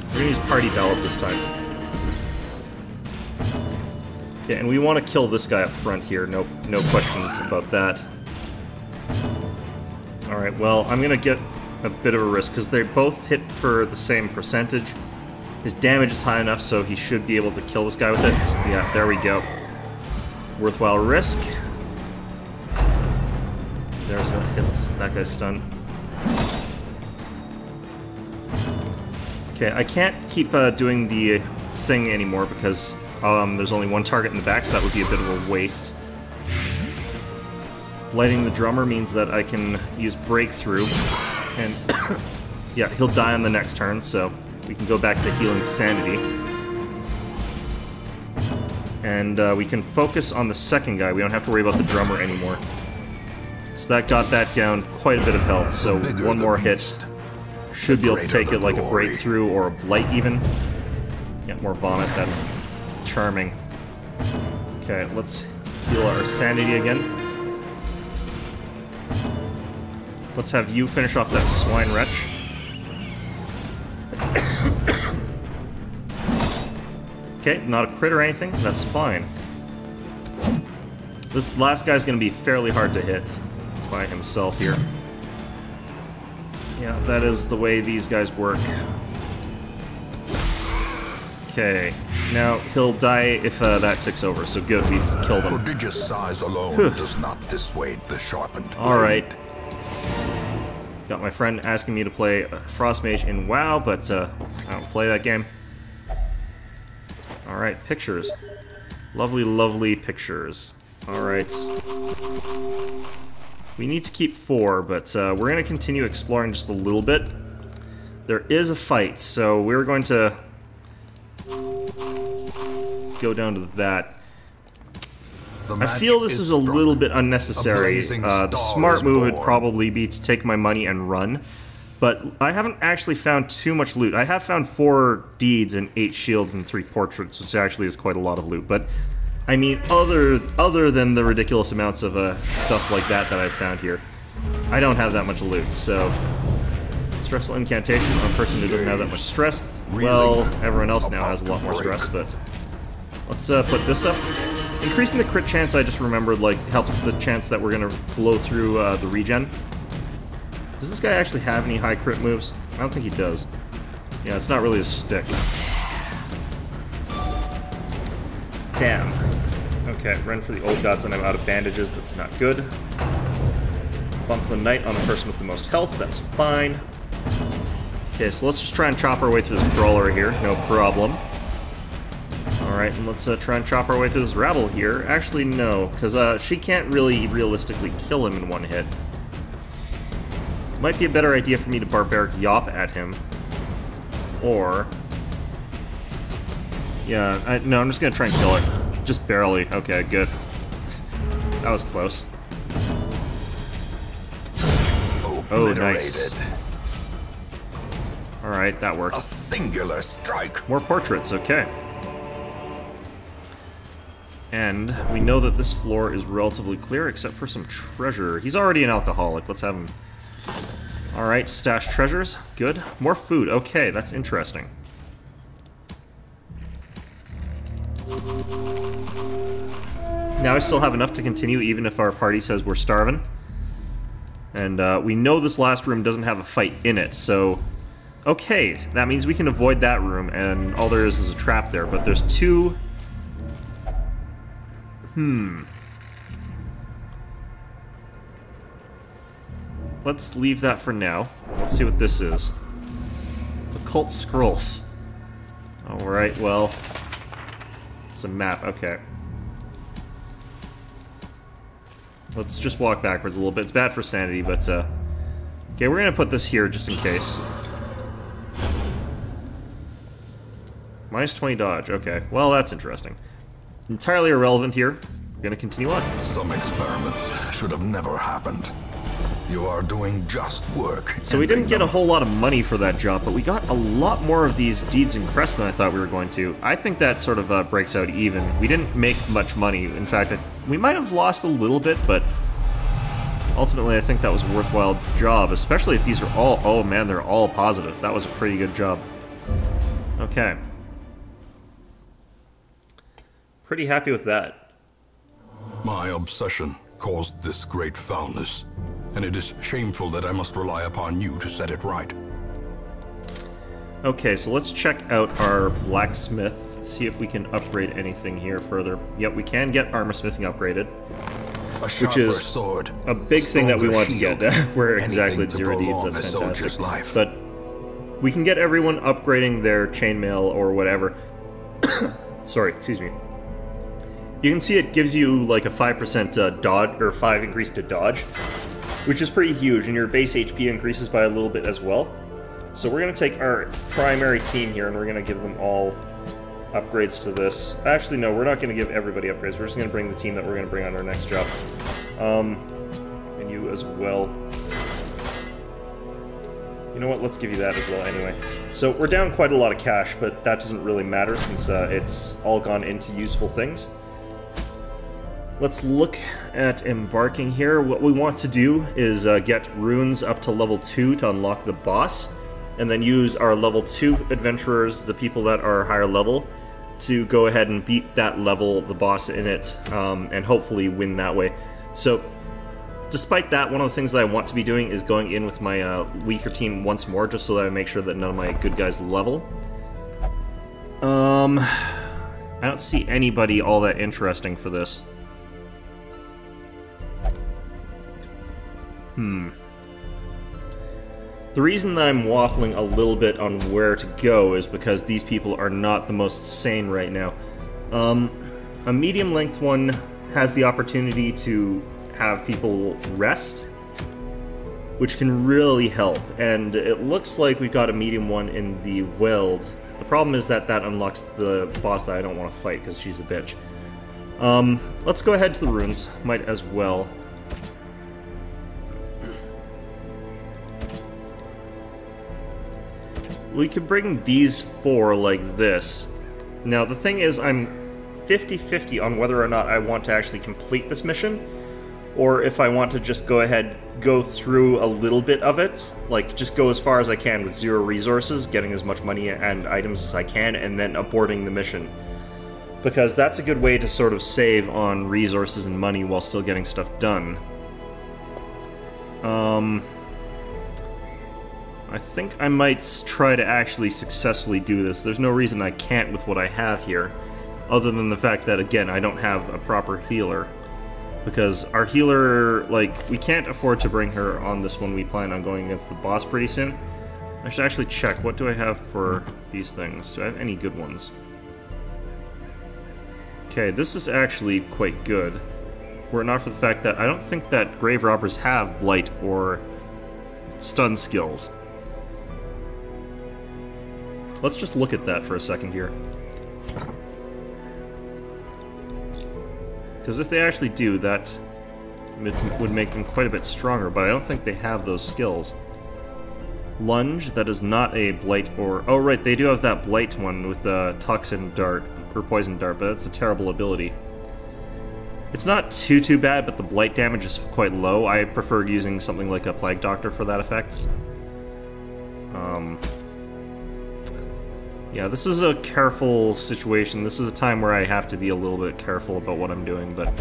A: We're going to use Party Ballot this time. Okay, and we want to kill this guy up front here, no questions about that. Alright, well, I'm going to get a bit of a risk, because they both hit for the same percentage. His damage is high enough, so he should be able to kill this guy with it. Yeah, there we go. Worthwhile risk. There's a hit. That guy's stunned. Okay, I can't keep doing the thing anymore because there's only one target in the back, so that would be a bit of a waste. Lighting the drummer means that I can use Breakthrough, and yeah, he'll die on the next turn, so we can go back to healing sanity. And we can focus on the second guy. We don't have to worry about the drummer anymore. So that got that down quite a bit of health, so one more hit should be able to take it like a Breakthrough or a Blight even. Yeah, more vomit, that's charming. Okay, let's heal our sanity again. Let's have you finish off that swine wretch. Okay, not a crit or anything, that's fine. This last guy's gonna be fairly hard to hit by himself here. Yeah, that is the way these guys work. Okay, now he'll die if that ticks over, so good, we've killed him.
B: Prodigious size alone does not dissuade the sharpened blade.
A: Alright. Got my friend asking me to play Frost Mage in WoW, but I don't play that game. Alright, pictures. Lovely, lovely pictures. Alright. We need to keep 4, but we're going to continue exploring just a little bit. There is a fight, so we're going to go down to that. I feel this is a little bit unnecessary. The smart move would probably be to take my money and run. But I haven't actually found too much loot. I have found 4 deeds and 8 shields and 3 portraits, which actually is quite a lot of loot. But, I mean, other than the ridiculous amounts of stuff like that I've found here, I don't have that much loot, so... Let's Stressful incantation on a person who doesn't have that much stress. Well, everyone else now has a lot more stress, but let's put this up. Increasing the crit chance, I just remembered, like, helps the chance that we're gonna blow through the regen. Does this guy actually have any high crit moves? I don't think he does. Yeah, it's not really a stick. Damn. Okay, run for the old gods and I'm out of bandages, that's not good. Bump the knight on the person with the most health, that's fine. Okay, so let's just try and chop our way through this brawler here, no problem. Alright, and let's try and chop our way through this rabble here. Actually, no, because she can't really realistically kill him in one hit. Might be a better idea for me to barbaric yop at him. Or... yeah, no, I'm just gonna try and kill her. Just barely. Okay, good. That was close. Oh, nice. Alright, that worked.
B: A singular strike.
A: More portraits, okay. And we know that this floor is relatively clear, except for some treasure. He's already an alcoholic. Let's have him. Alright, stash treasures. Good. More food. Okay, that's interesting. Now I still have enough to continue, even if our party says we're starving. And we know this last room doesn't have a fight in it, so... okay, that means we can avoid that room, and all there is a trap there. But there's two... let's leave that for now. Let's see what this is. Occult scrolls. Alright, well... it's a map, okay. Let's just walk backwards a little bit. It's bad for sanity, but, okay, we're gonna put this here just in case. Minus 20 dodge, okay. Well, that's interesting. Entirely irrelevant here. We're gonna continue on.
B: Some experiments should have never happened. You are doing just work.
A: So we didn't get a whole lot of money for that job, but we got a lot more of these deeds and crests than I thought we were going to. I think that sort of breaks out even. We didn't make much money. In fact, we might have lost a little bit, but ultimately I think that was a worthwhile job, especially if these are all... oh man, they're all positive. That was a pretty good job. Okay. Pretty happy with that.
B: My obsession caused this great foulness, and it is shameful that I must rely upon you to set it right.
A: Okay, so let's check out our blacksmith, see if we can upgrade anything here further. Yep, we can get armor smithing upgraded, which is
B: sword,
A: a big thing that we want to get. We're exactly at 0 deeds,
B: prolong
A: that's
B: a soldier's
A: fantastic.
B: life.
A: But we can get everyone upgrading their chainmail or whatever. Sorry, excuse me. You can see it gives you like a 5% dodge, or 5 increase to dodge, which is pretty huge, and your base HP increases by a little bit as well. So we're going to take our primary team here, and we're going to give them all upgrades to this. Actually, no, we're not going to give everybody upgrades. We're just going to bring the team that we're going to bring on our next job. And you as well. You know what, let's give you that as well anyway. So we're down quite a lot of cash, but that doesn't really matter since it's all gone into useful things. Let's look at embarking here. What we want to do is get runes up to level 2 to unlock the boss, and then use our level 2 adventurers, the people that are higher level, to go ahead and beat that level, the boss in it, and hopefully win that way. So, despite that, one of the things that I want to be doing is going in with my weaker team once more, just so that I make sure that none of my good guys level. I don't see anybody all that interesting for this. The reason that I'm waffling a little bit on where to go is because these people are not the most sane right now. A medium length one has the opportunity to have people rest, which can really help, and it looks like we've got a medium one in the Weld. The problem is that that unlocks the boss that I don't want to fight because she's a bitch. Let's go ahead to the runes, might as well. We could bring these 4 like this. Now, the thing is, I'm 50-50 on whether or not I want to actually complete this mission, or if I want to just go ahead, go through a little bit of it, like just go as far as I can with 0 resources, getting as much money and items as I can, and then aborting the mission. Because that's a good way to sort of save on resources and money while still getting stuff done. I think I might try to actually successfully do this. There's no reason I can't with what I have here, other than the fact that, again, I don't have a proper healer. Because our healer, like, we can't afford to bring her on this one. We plan on going against the boss pretty soon. I should actually check. What do I have for these things? Do I have any good ones? Okay, this is actually quite good. Were it not for the fact that I don't think that grave robbers have blight or stun skills. Let's just look at that for a second here. Because if they actually do, that would make them quite a bit stronger, but I don't think they have those skills. Lunge, that is not a blight or... Oh right, they do have that blight one with the toxin dart, or poison dart, but that's a terrible ability. It's not too bad, but the blight damage is quite low. I prefer using something like a Plague Doctor for that effect. Yeah, this is a careful situation. This is a time where I have to be a little bit careful about what I'm doing, but...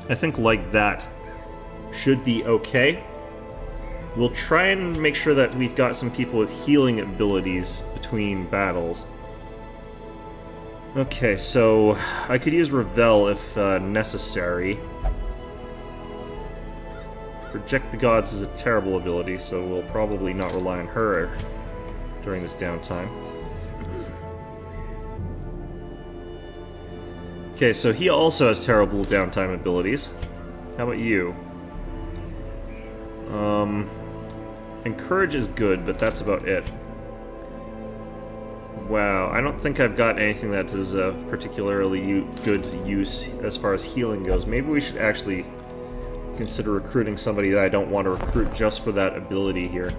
A: I think like that should be okay. We'll try and make sure that we've got some people with healing abilities between battles. Okay, so I could use Revel if necessary. Reject the Gods is a terrible ability, so we'll probably not rely on her during this downtime. Okay, so he also has terrible downtime abilities. How about you? Encourage is good, but that's about it. Wow, I don't think I've got anything that is particularly good use as far as healing goes. Maybe we should actually consider recruiting somebody that I don't want to recruit just for that ability here.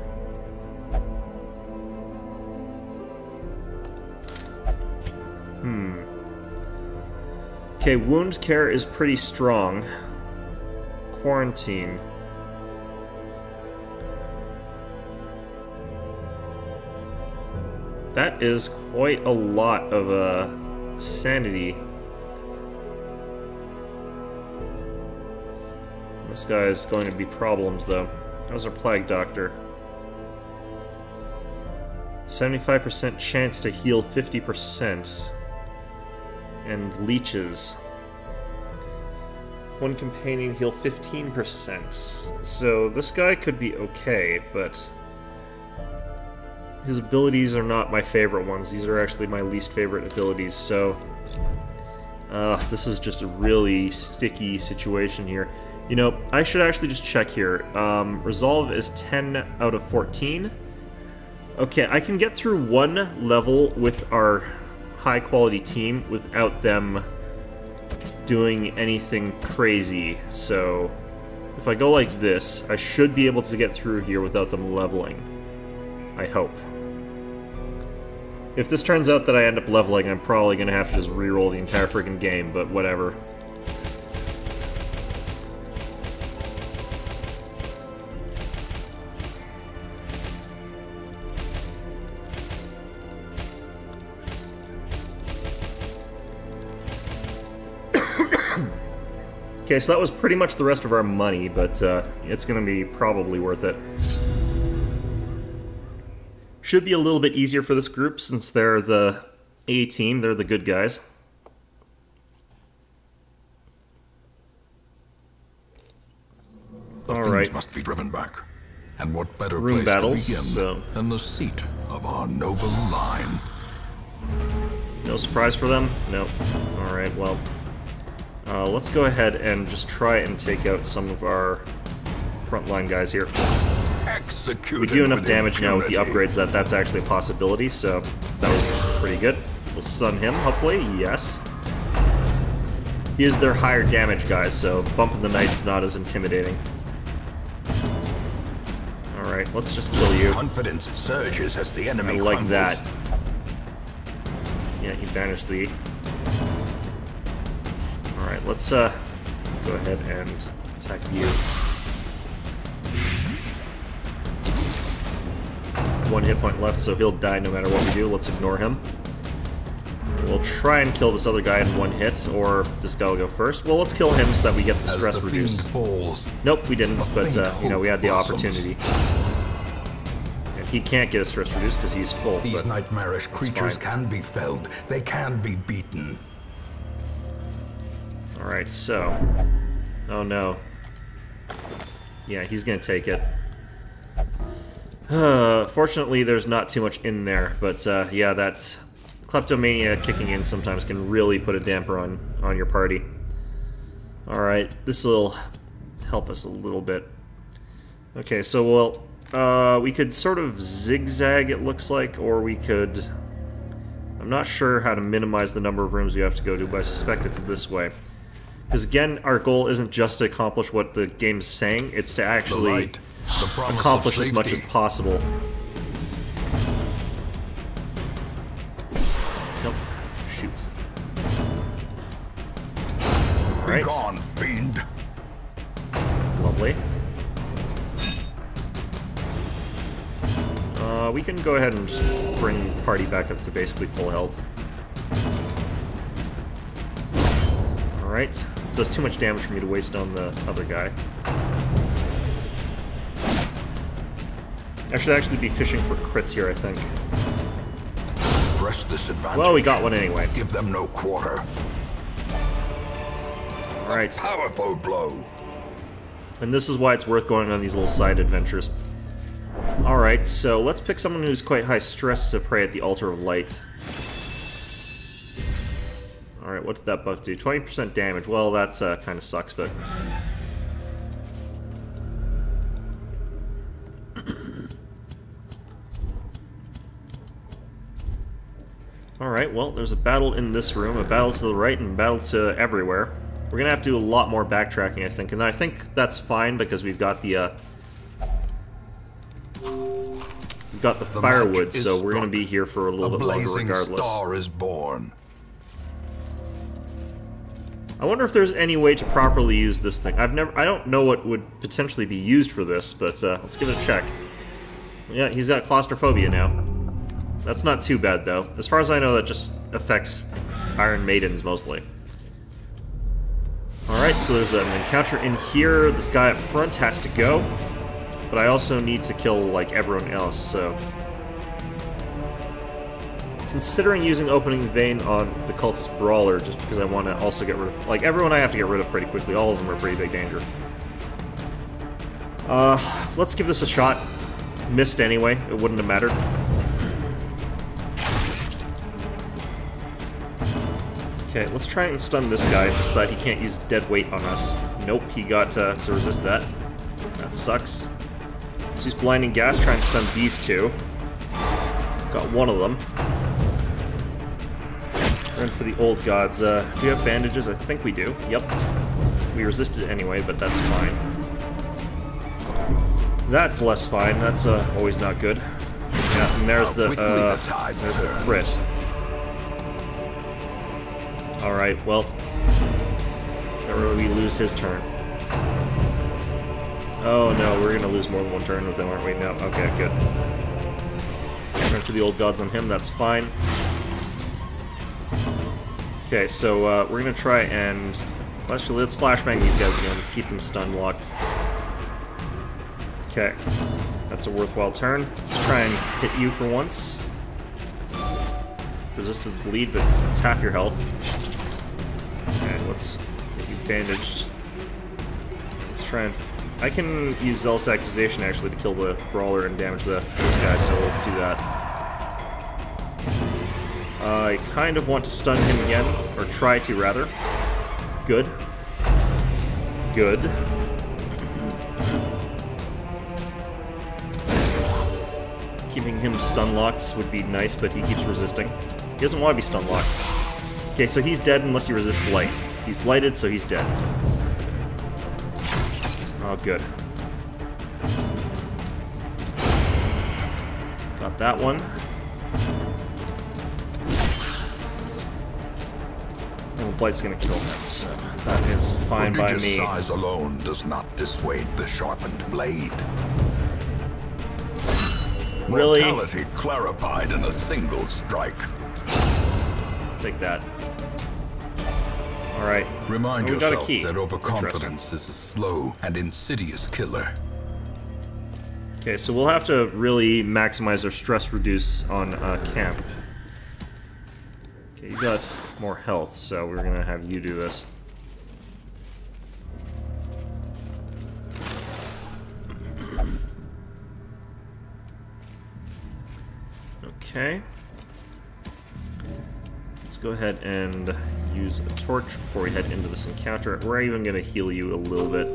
A: Okay, wound care is pretty strong. Quarantine. That is quite a lot of sanity. This guy is going to be problems, though. How's our Plague Doctor? 75% chance to heal 50%. And leeches. One companion heal 15%. So this guy could be okay, but his abilities are not my favorite ones. These are actually my least favorite abilities, so this is just a really sticky situation here. You know, I should actually just check here. Resolve is 10 out of 14. Okay, I can get through one level with our high-quality team without them doing anything crazy. So, if I go like this, I should be able to get through here without them leveling. I hope. If this turns out that I end up leveling, I'm probably going to have to just reroll the entire friggin' game, but whatever. Okay, so that was pretty much the rest of our money, but it's going to be probably worth it. Should be a little bit easier for this group since they're the A team, they're the good guys.
B: The fiends must be driven back. And what better
A: Room
B: place
A: battles,
B: to begin
A: so
B: than the seat of our noble line?
A: No surprise for them? Nope. Alright, well. Let's go ahead and just try and take out some of our frontline guys here. We do enough damage now with the upgrades that that's actually a possibility, so that was pretty good. We'll stun him, hopefully. Yes. He is their higher damage guy, so bumping the knight's not as intimidating. Alright, let's just kill you.
B: Confidence surges as the enemy
A: I like that. Yeah, he banished the... Alright, let's go ahead and attack you. One hit point left, so he'll die no matter what we do. Let's ignore him. We'll try and kill this other guy in one hit, or this guy will go first. Well, let's kill him so that we get the stress reduced. Nope, we didn't, but, you know, we had the opportunity. And he can't get his stress reduced because he's full.
B: These nightmarish creatures can be felled. They can be beaten.
A: Alright, so... Oh no. Yeah, he's gonna take it. Fortunately, there's not too much in there, but yeah, that kleptomania kicking in sometimes can really put a damper on your party. Alright, this will help us a little bit. Okay, so we could sort of zigzag, it looks like, or we could... I'm not sure how to minimize the number of rooms we have to go to, but I suspect it's this way. Because again, our goal isn't just to accomplish what the game's saying, it's to actually accomplish as much as possible. Nope. Shoot. Alright.
B: Be gone, fiend.
A: Lovely. We can go ahead and just bring the party back up to basically full health. Alright. Does too much damage for me to waste on the other guy. I should actually be fishing for crits here, I think.
B: Press this advantage.
A: Well, we got one anyway.
B: Give them no quarter.
A: Alright.
B: Powerful blow.
A: And this is why it's worth going on these little side adventures. Alright, so let's pick someone who's quite high stress to pray at the Altar of Light. Alright, what did that buff do? 20% damage. Well, that kind of sucks, but... Alright, well, there's a battle in this room, a battle to the right, and a battle to everywhere. We're gonna have to do a lot more backtracking, I think, and I think that's fine because we've got the, firewood, so we're gonna be here for a little bit longer regardless.
B: A blazing star is born.
A: I wonder if there's any way to properly use this thing. I don't know what would potentially be used for this, but let's give it a check. Yeah, he's got claustrophobia now. That's not too bad, though. As far as I know, that just affects Iron Maidens, mostly. Alright, so there's an encounter in here. This guy up front has to go. But I also need to kill, like, everyone else, so... Considering using Opening Vein on the Cultist Brawler, just because I want to also get rid of... Like, everyone I have to get rid of pretty quickly. All of them are pretty big danger. Let's give this a shot. Missed anyway. It wouldn't have mattered. Okay, let's try and stun this guy, just so that he can't use dead weight on us. Nope, he got to resist that. That sucks. Let's use Blinding Gas, try and stun these two. Got one of them. Run for the old gods. Do we have bandages? I think we do. Yep. We resisted anyway, but that's fine. That's less fine. That's always not good. Yeah, and there's the crit. Alright, well, we lose his turn. Oh no, we're gonna lose more than one turn with him, aren't we? No, okay, good. Run for the old gods on him, that's fine. Okay, so we're gonna try and... Actually, let's flashbang these guys again, let's keep them stun locked. Okay, that's a worthwhile turn. Let's try and hit you for once. Resisted the bleed, but it's half your health. Okay, let's get you bandaged. Let's try and... I can use Zealous Accusation, actually, to kill the Brawler and damage this guy, so let's do that. I kind of want to stun him again, or try to, rather. Good. Good. Keeping him stun-locked would be nice, but he keeps resisting. He doesn't want to be stun-locked. Okay, so he's dead unless he resists Blight. He's blighted, so he's dead. Oh, good. Got that one. Well, Blight's gonna kill him, so that is fine by
B: Prodigious
A: me.
B: size alone does not dissuade the sharpened blade.
A: Really?
B: Mortality clarified in a single strike.
A: Take that. Alright.
B: Remind
A: we got a
B: yourself
A: key.
B: that overconfidence is a slow and insidious killer.
A: Okay, so we'll have to really maximize our stress reduce on camp. Okay, you got more health, so we're gonna have you do this. Okay. Let's go ahead and use a torch before we head into this encounter. We're even gonna heal you a little bit.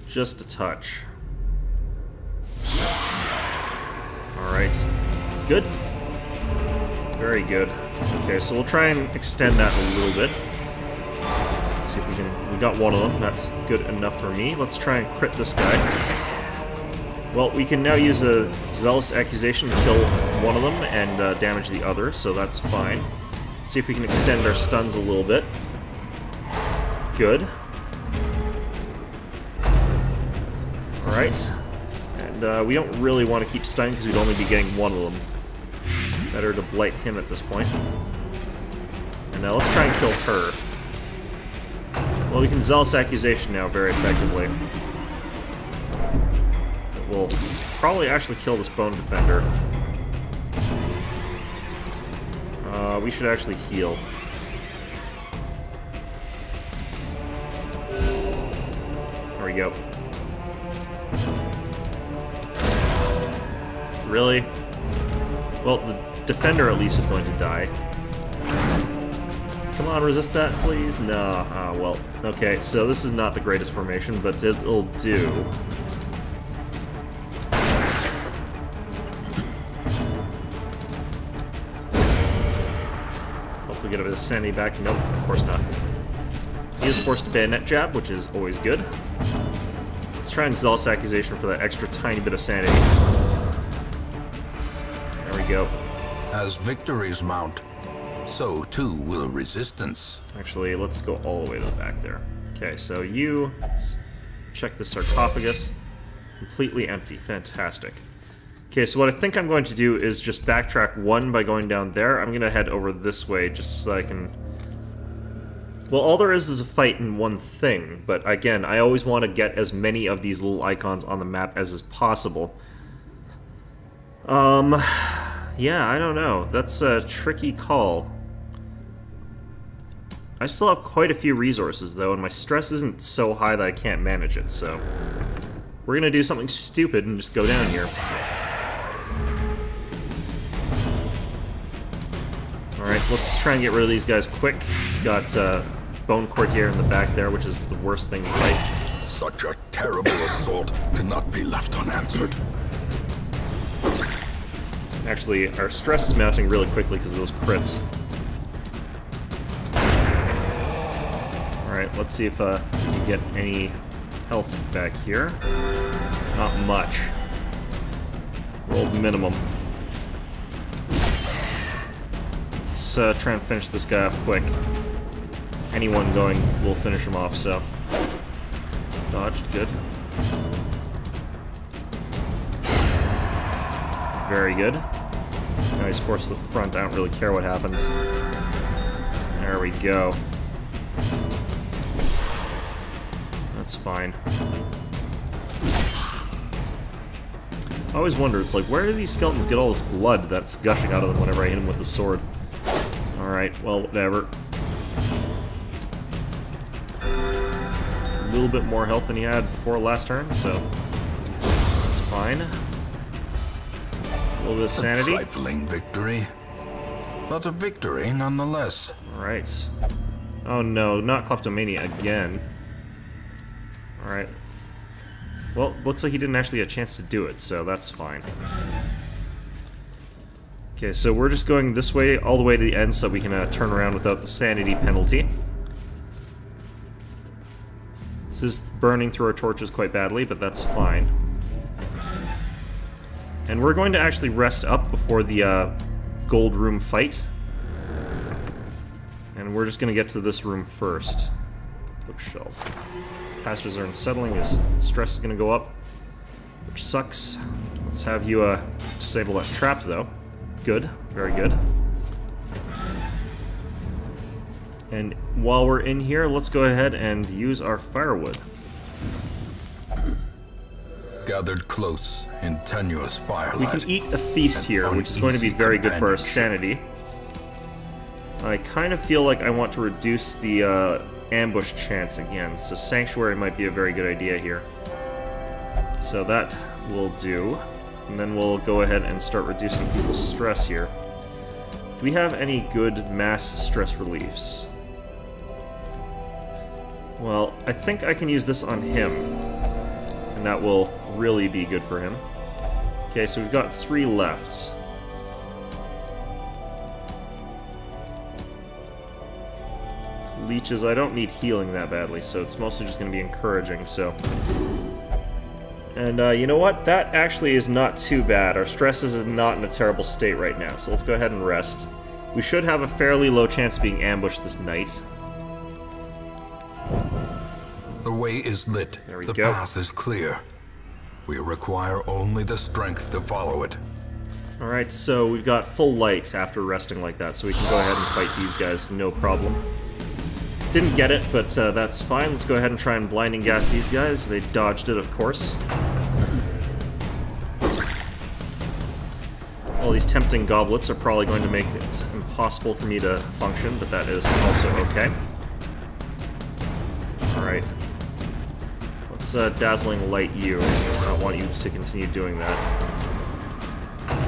A: Just a touch. Alright. Good. Very good. Okay, so we'll try and extend that a little bit. See if we can... We got one of them. That's good enough for me. Let's try and crit this guy. Well, we can now use a Zealous Accusation to kill one of them and damage the other, so that's fine. See if we can extend our stuns a little bit. Good. Alright. And we don't really want to keep stunning because we'd only be getting one of them. Better to blight him at this point. And now let's try and kill her. Well, we can Zealous Accusation now very effectively. We'll probably actually kill this Bone Defender. We should actually heal. There we go. Really? Well, the Defender at least is going to die. Come on, resist that, please? No. Well, okay, so this is not the greatest formation, but it'll do. Hopefully get a bit of sanity back. Nope, of course not. He is forced to bayonet jab, which is always good. Let's try and Zealous Accusation for that extra tiny bit of sanity. There we go.
B: As victories mount, so too will resistance.
A: Actually, let's go all the way to the back there. Okay, so you... Let's check the sarcophagus. Completely empty. Fantastic. Okay, so what I think I'm going to do is just backtrack one by going down there. I'm going to head over this way just so I can... Well, all there is a fight in one thing, but again, I always want to get as many of these little icons on the map as is possible. Yeah, I don't know. That's a tricky call. I still have quite a few resources, though, and my stress isn't so high that I can't manage it, so... We're gonna do something stupid and just go down here. Alright, let's try and get rid of these guys quick. Got Bone Courtier in the back there, which is the worst thing to fight.
B: Such a terrible assault cannot be left unanswered.
A: Actually, our stress is mounting really quickly because of those crits. Alright, let's see if we can get any health back here. Not much. Rolled minimum. Let's try and finish this guy off quick. Anyone going will finish him off, so... Dodged, good. Very good. Now he's forced to the front, I don't really care what happens. There we go. That's fine. I always wonder, it's like, where do these skeletons get all this blood that's gushing out of them whenever I hit them with the sword? Alright, well, whatever. A little bit more health than he had before last turn, so that's fine. A little bit of sanity.
B: A trifling victory, but a victory nonetheless.
A: Alright. Oh no, not Kleptomania again. Alright. Well, looks like he didn't actually get a chance to do it, so that's fine. Okay, so we're just going this way, all the way to the end, so we can turn around without the sanity penalty. This is burning through our torches quite badly, but that's fine. And we're going to actually rest up before the gold room fight. And we're just gonna get to this room first. Bookshelf. Passengers are unsettling, his stress is gonna go up, which sucks. Let's have you disable that trap though. Good, very good. And while we're in here, let's go ahead and use our firewood.
B: Gathered close in tenuous firelight.
A: We can eat a feast here, which is going to be very good for our sanity. I kind of feel like I want to reduce the ambush chance again, so Sanctuary might be a very good idea here. So that will do. And then we'll go ahead and start reducing people's stress here. Do we have any good mass stress reliefs? Well, I think I can use this on him. And that will really be good for him. Okay, so we've got 3 left. Leeches, I don't need healing that badly, so it's mostly just going to be encouraging, so... And you know what? That actually is not too bad. Our stress is not in a terrible state right now, so let's go ahead and rest. We should have a fairly low chance of being ambushed this night.
B: The way is lit.
A: There we
B: the
A: go.
B: path is clear. We require only the strength to follow it.
A: Alright, so we've got full light after resting like that, so we can go ahead and fight these guys, no problem. Didn't get it, but that's fine. Let's go ahead and try and blinding gas these guys. They dodged it, of course. All these tempting goblets are probably going to make it impossible for me to function, but that is also okay. Alright. Let's dazzling light you. I don't want you to continue doing that.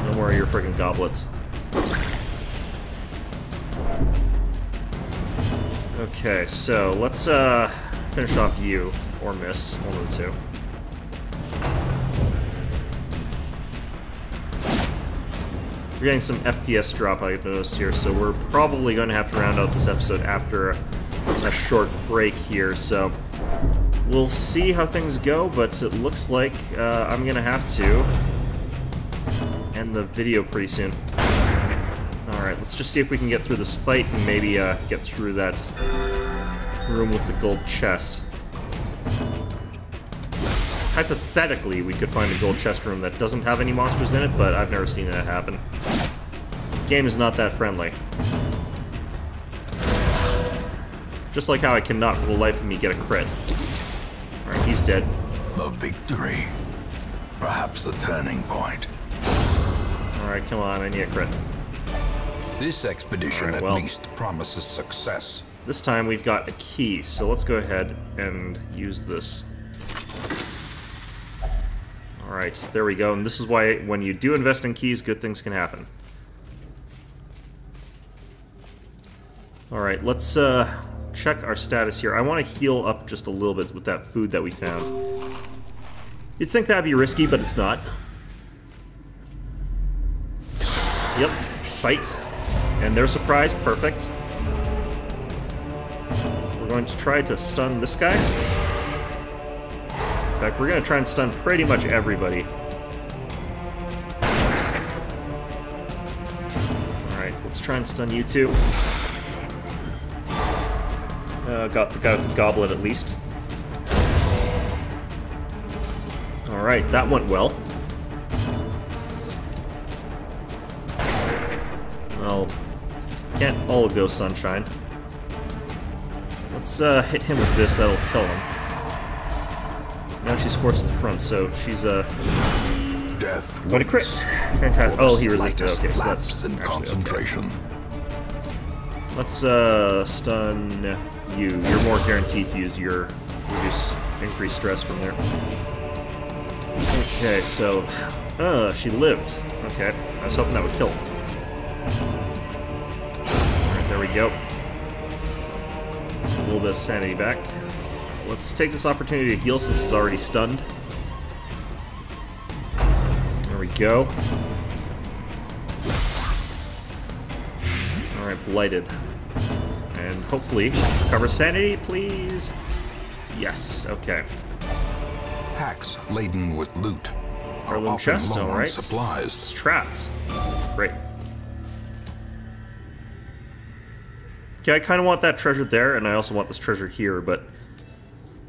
A: No more of your friggin' goblets. Okay, so let's finish off you, or miss, one of the two. We're getting some FPS drop, I've noticed here, so we're probably going to have to round out this episode after a short break here, so we'll see how things go, but it looks like I'm going to have to end the video pretty soon. Alright, let's just see if we can get through this fight and maybe get through that room with the gold chest. Hypothetically, we could find a gold chest room that doesn't have any monsters in it, but I've never seen that happen. The game is not that friendly. Just like how I cannot for the life of me get a crit. Alright, he's dead.
B: A victory. Perhaps the turning point.
A: Alright, come on, I need a crit.
B: This expedition
A: Alright, well,
B: at least promises success.
A: This time we've got a key, so let's go ahead and use this. Alright, there we go, and this is why when you do invest in keys, good things can happen. Alright, let's check our status here. I want to heal up just a little bit with that food that we found. You'd think that'd be risky, but it's not. Yep, fight. And they're surprised, perfect. We're going to try to stun this guy. In fact, we're going to try and stun pretty much everybody. Alright, let's try and stun you two. Got the guy with the goblet at least. Alright, that went well. Well, can't all go sunshine. Let's hit him with this, that'll kill him. Now she's forced to the front, so she's
B: Death
A: going to crit. Fantastic. Oh, he resisted. Okay, so that's
B: in concentration.
A: Okay. Let's stun you. You're more guaranteed to use your increased stress from there. Okay, so she lived. Okay, I was hoping that would kill him. Alright, there we go. A little bit of sanity back. Let's take this opportunity to heal since he's already stunned. There we go. Alright, blighted. And hopefully, recover sanity, please. Yes, okay.
B: Packs laden with loot.
A: Heirloom chest, alright.
B: Supplies.
A: It's trapped. Great. Okay, I kind of want that treasure there, and I also want this treasure here, but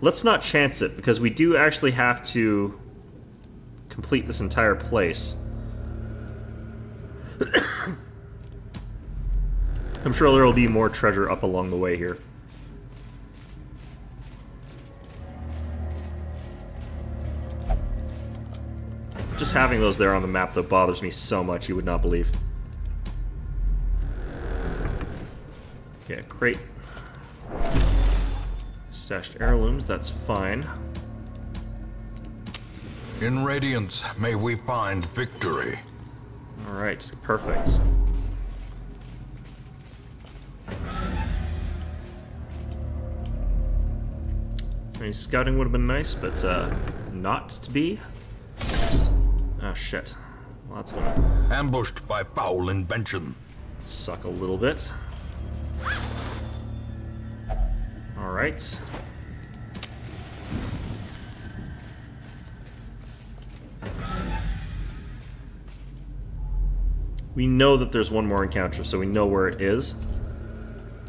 A: let's not chance it, because we do actually have to complete this entire place. I'm sure there will be more treasure up along the way here. Just having those there on the map, though, bothers me so much, you would not believe. Okay, crate. Stashed heirlooms, that's fine.
B: In Radiance, may we find victory.
A: Alright, perfect. Any scouting would have been nice, but not to be. Oh shit. Well, that's gonna
B: Ambushed by foul invention.
A: suck a little bit. Alright. We know that there's one more encounter, so we know where it is.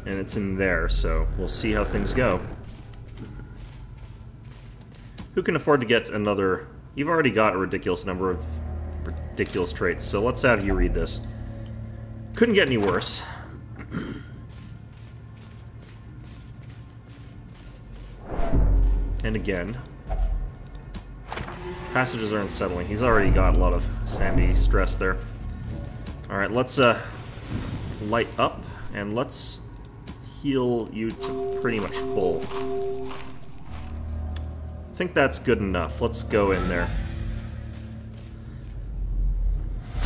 A: And it's in there, so we'll see how things go. Who can afford to get another... You've already got a ridiculous number of ridiculous traits, so let's have you read this. Couldn't get any worse. And again. Passages are unsettling. He's already got a lot of sandy stress there. Alright, let's light up, and let's heal you to pretty much full. I think that's good enough. Let's go in there.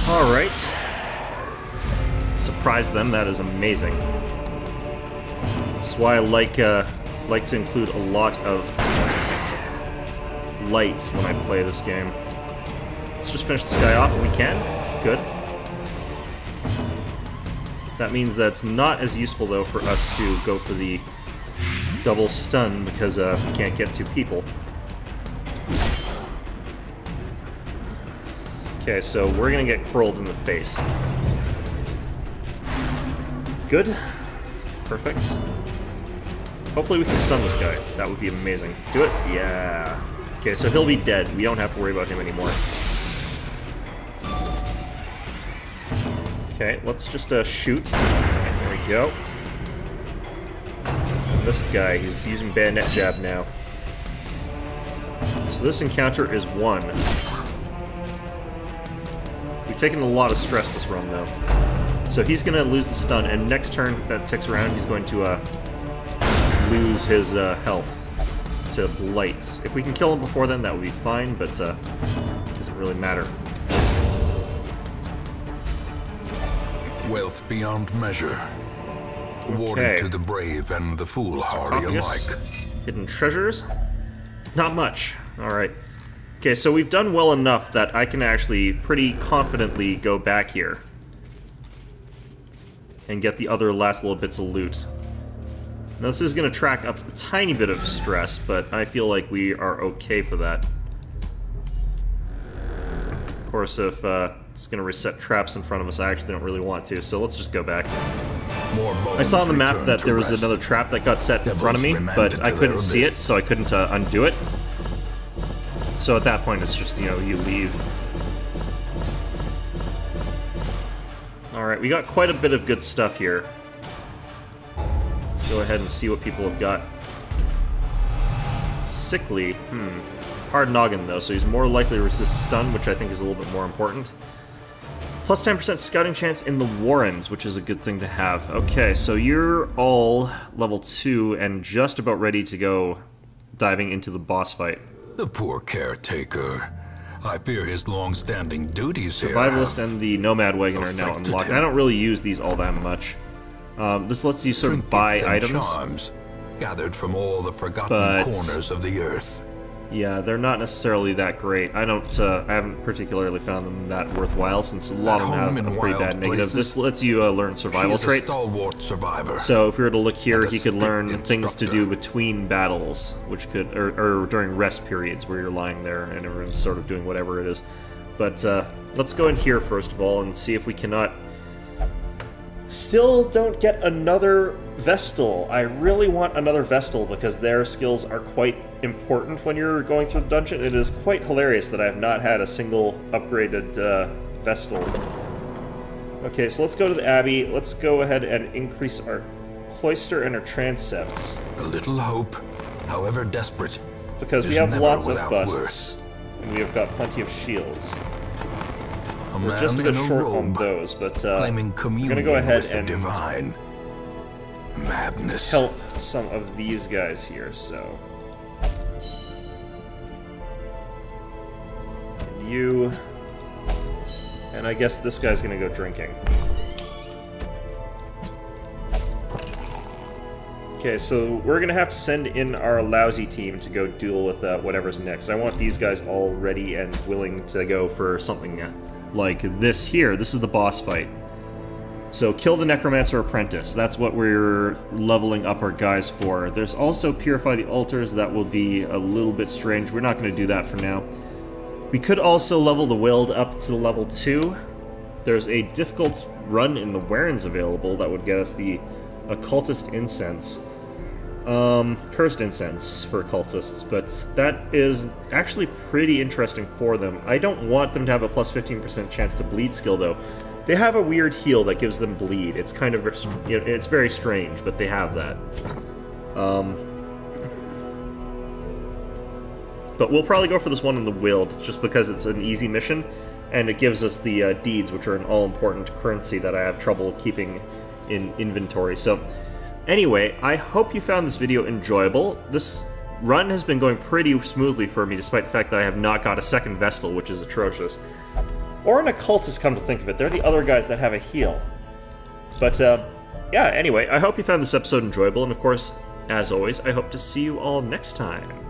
A: Alright. Surprise them, that is amazing. That's why I like to include a lot of light when I play this game. Let's just finish this guy off if we can. Good. That means that's not as useful, though, for us to go for the double stun, because we can't get to people. Okay, so we're gonna get curled in the face. Good. Perfect. Hopefully we can stun this guy. That would be amazing. Do it? Yeah. Okay, so he'll be dead. We don't have to worry about him anymore. Okay, let's just shoot. There we go. And this guy, he's using bayonet jab now. So this encounter is 1. We've taken a lot of stress this run, though. So he's going to lose the stun, and next turn that ticks around, he's going to lose his health to blight. If we can kill him before then, that would be fine, but doesn't really matter.
B: Wealth beyond measure. Awarded
A: Okay.
B: to the brave and the foolhardy
A: Sarcophagus.
B: alike.
A: Hidden treasures? Not much. Alright. Okay, so we've done well enough that I can actually pretty confidently go back here and get the other last little bits of loot. Now this is going to track up a tiny bit of stress, but I feel like we are okay for that. Of course, if it's going to reset traps in front of us, I actually don't really want to, so let's just go back. I saw on the map that there was another trap that got set in front of me, but I couldn't see it, so I couldn't undo it. So at that point, it's just, you know, you leave. Alright, we got quite a bit of good stuff here. Let's go ahead and see what people have got. Sickly, hard noggin though, so he's more likely to resist stun, which I think is a little bit more important. Plus 10% scouting chance in the Warrens, which is a good thing to have. Okay, so you're all level 2 and just about ready to go diving into the boss fight.
B: The poor caretaker. I fear his long-standing duties here.
A: Survivalist and the Nomad Wagon are now
B: affected
A: unlocked.
B: him.
A: I don't really use these all that much. This lets you sort of buy
B: Trinkets and
A: items.
B: charms, gathered from all the forgotten
A: But-
B: corners of the earth.
A: Yeah, they're not necessarily that great. I haven't particularly found them that worthwhile, since a lot of them have a pretty bad negative. This lets you learn survival
B: She is a
A: traits.
B: stalwart survivor.
A: So if we were to look here,
B: And a
A: he could
B: strict
A: learn things to do
B: instructor.
A: between battles, which could, or during rest periods where you're lying there and everyone's sort of doing whatever it is. But let's go in here first of all and see if we cannot Still don't get another vestal. I really want another vestal because their skills are quite important when you're going through the dungeon. It is quite hilarious that I have not had a single upgraded vestal. Okay, so let's go to the Abbey. Let's go ahead and increase our cloister and our transepts.
B: A little hope, however desperate,
A: because we have lots of busts, and we have got plenty of shields. We're just a bit short on those, but I'm going to go ahead and
B: divine madness.
A: Help some of these guys here, so... And you... And I guess this guy's going to go drinking. Okay, so we're going to have to send in our lousy team to go deal with whatever's next. I want these guys all ready and willing to go for something like this here. This is the boss fight. So kill the Necromancer Apprentice. That's what we're leveling up our guys for. There's also Purify the Altars. That will be a little bit strange. We're not going to do that for now. We could also level the Wild up to level 2. There's a difficult run in the Warrens available that would get us the Occultist Incense. Cursed Incense for Occultists, but that is actually pretty interesting for them. I don't want them to have a plus 15% chance to bleed skill, though. They have a weird heal that gives them bleed. It's kind of, you know, it's very strange, but they have that. But we'll probably go for this one in the Wild, just because it's an easy mission, and it gives us the deeds, which are an all-important currency that I have trouble keeping in inventory. So, anyway, I hope you found this video enjoyable. This run has been going pretty smoothly for me, despite the fact that I have not got a second Vestal, which is atrocious. Or an Occultist, come to think of it. They're the other guys that have a heal. But, yeah, anyway, I hope you found this episode enjoyable, and of course, as always, I hope to see you all next time.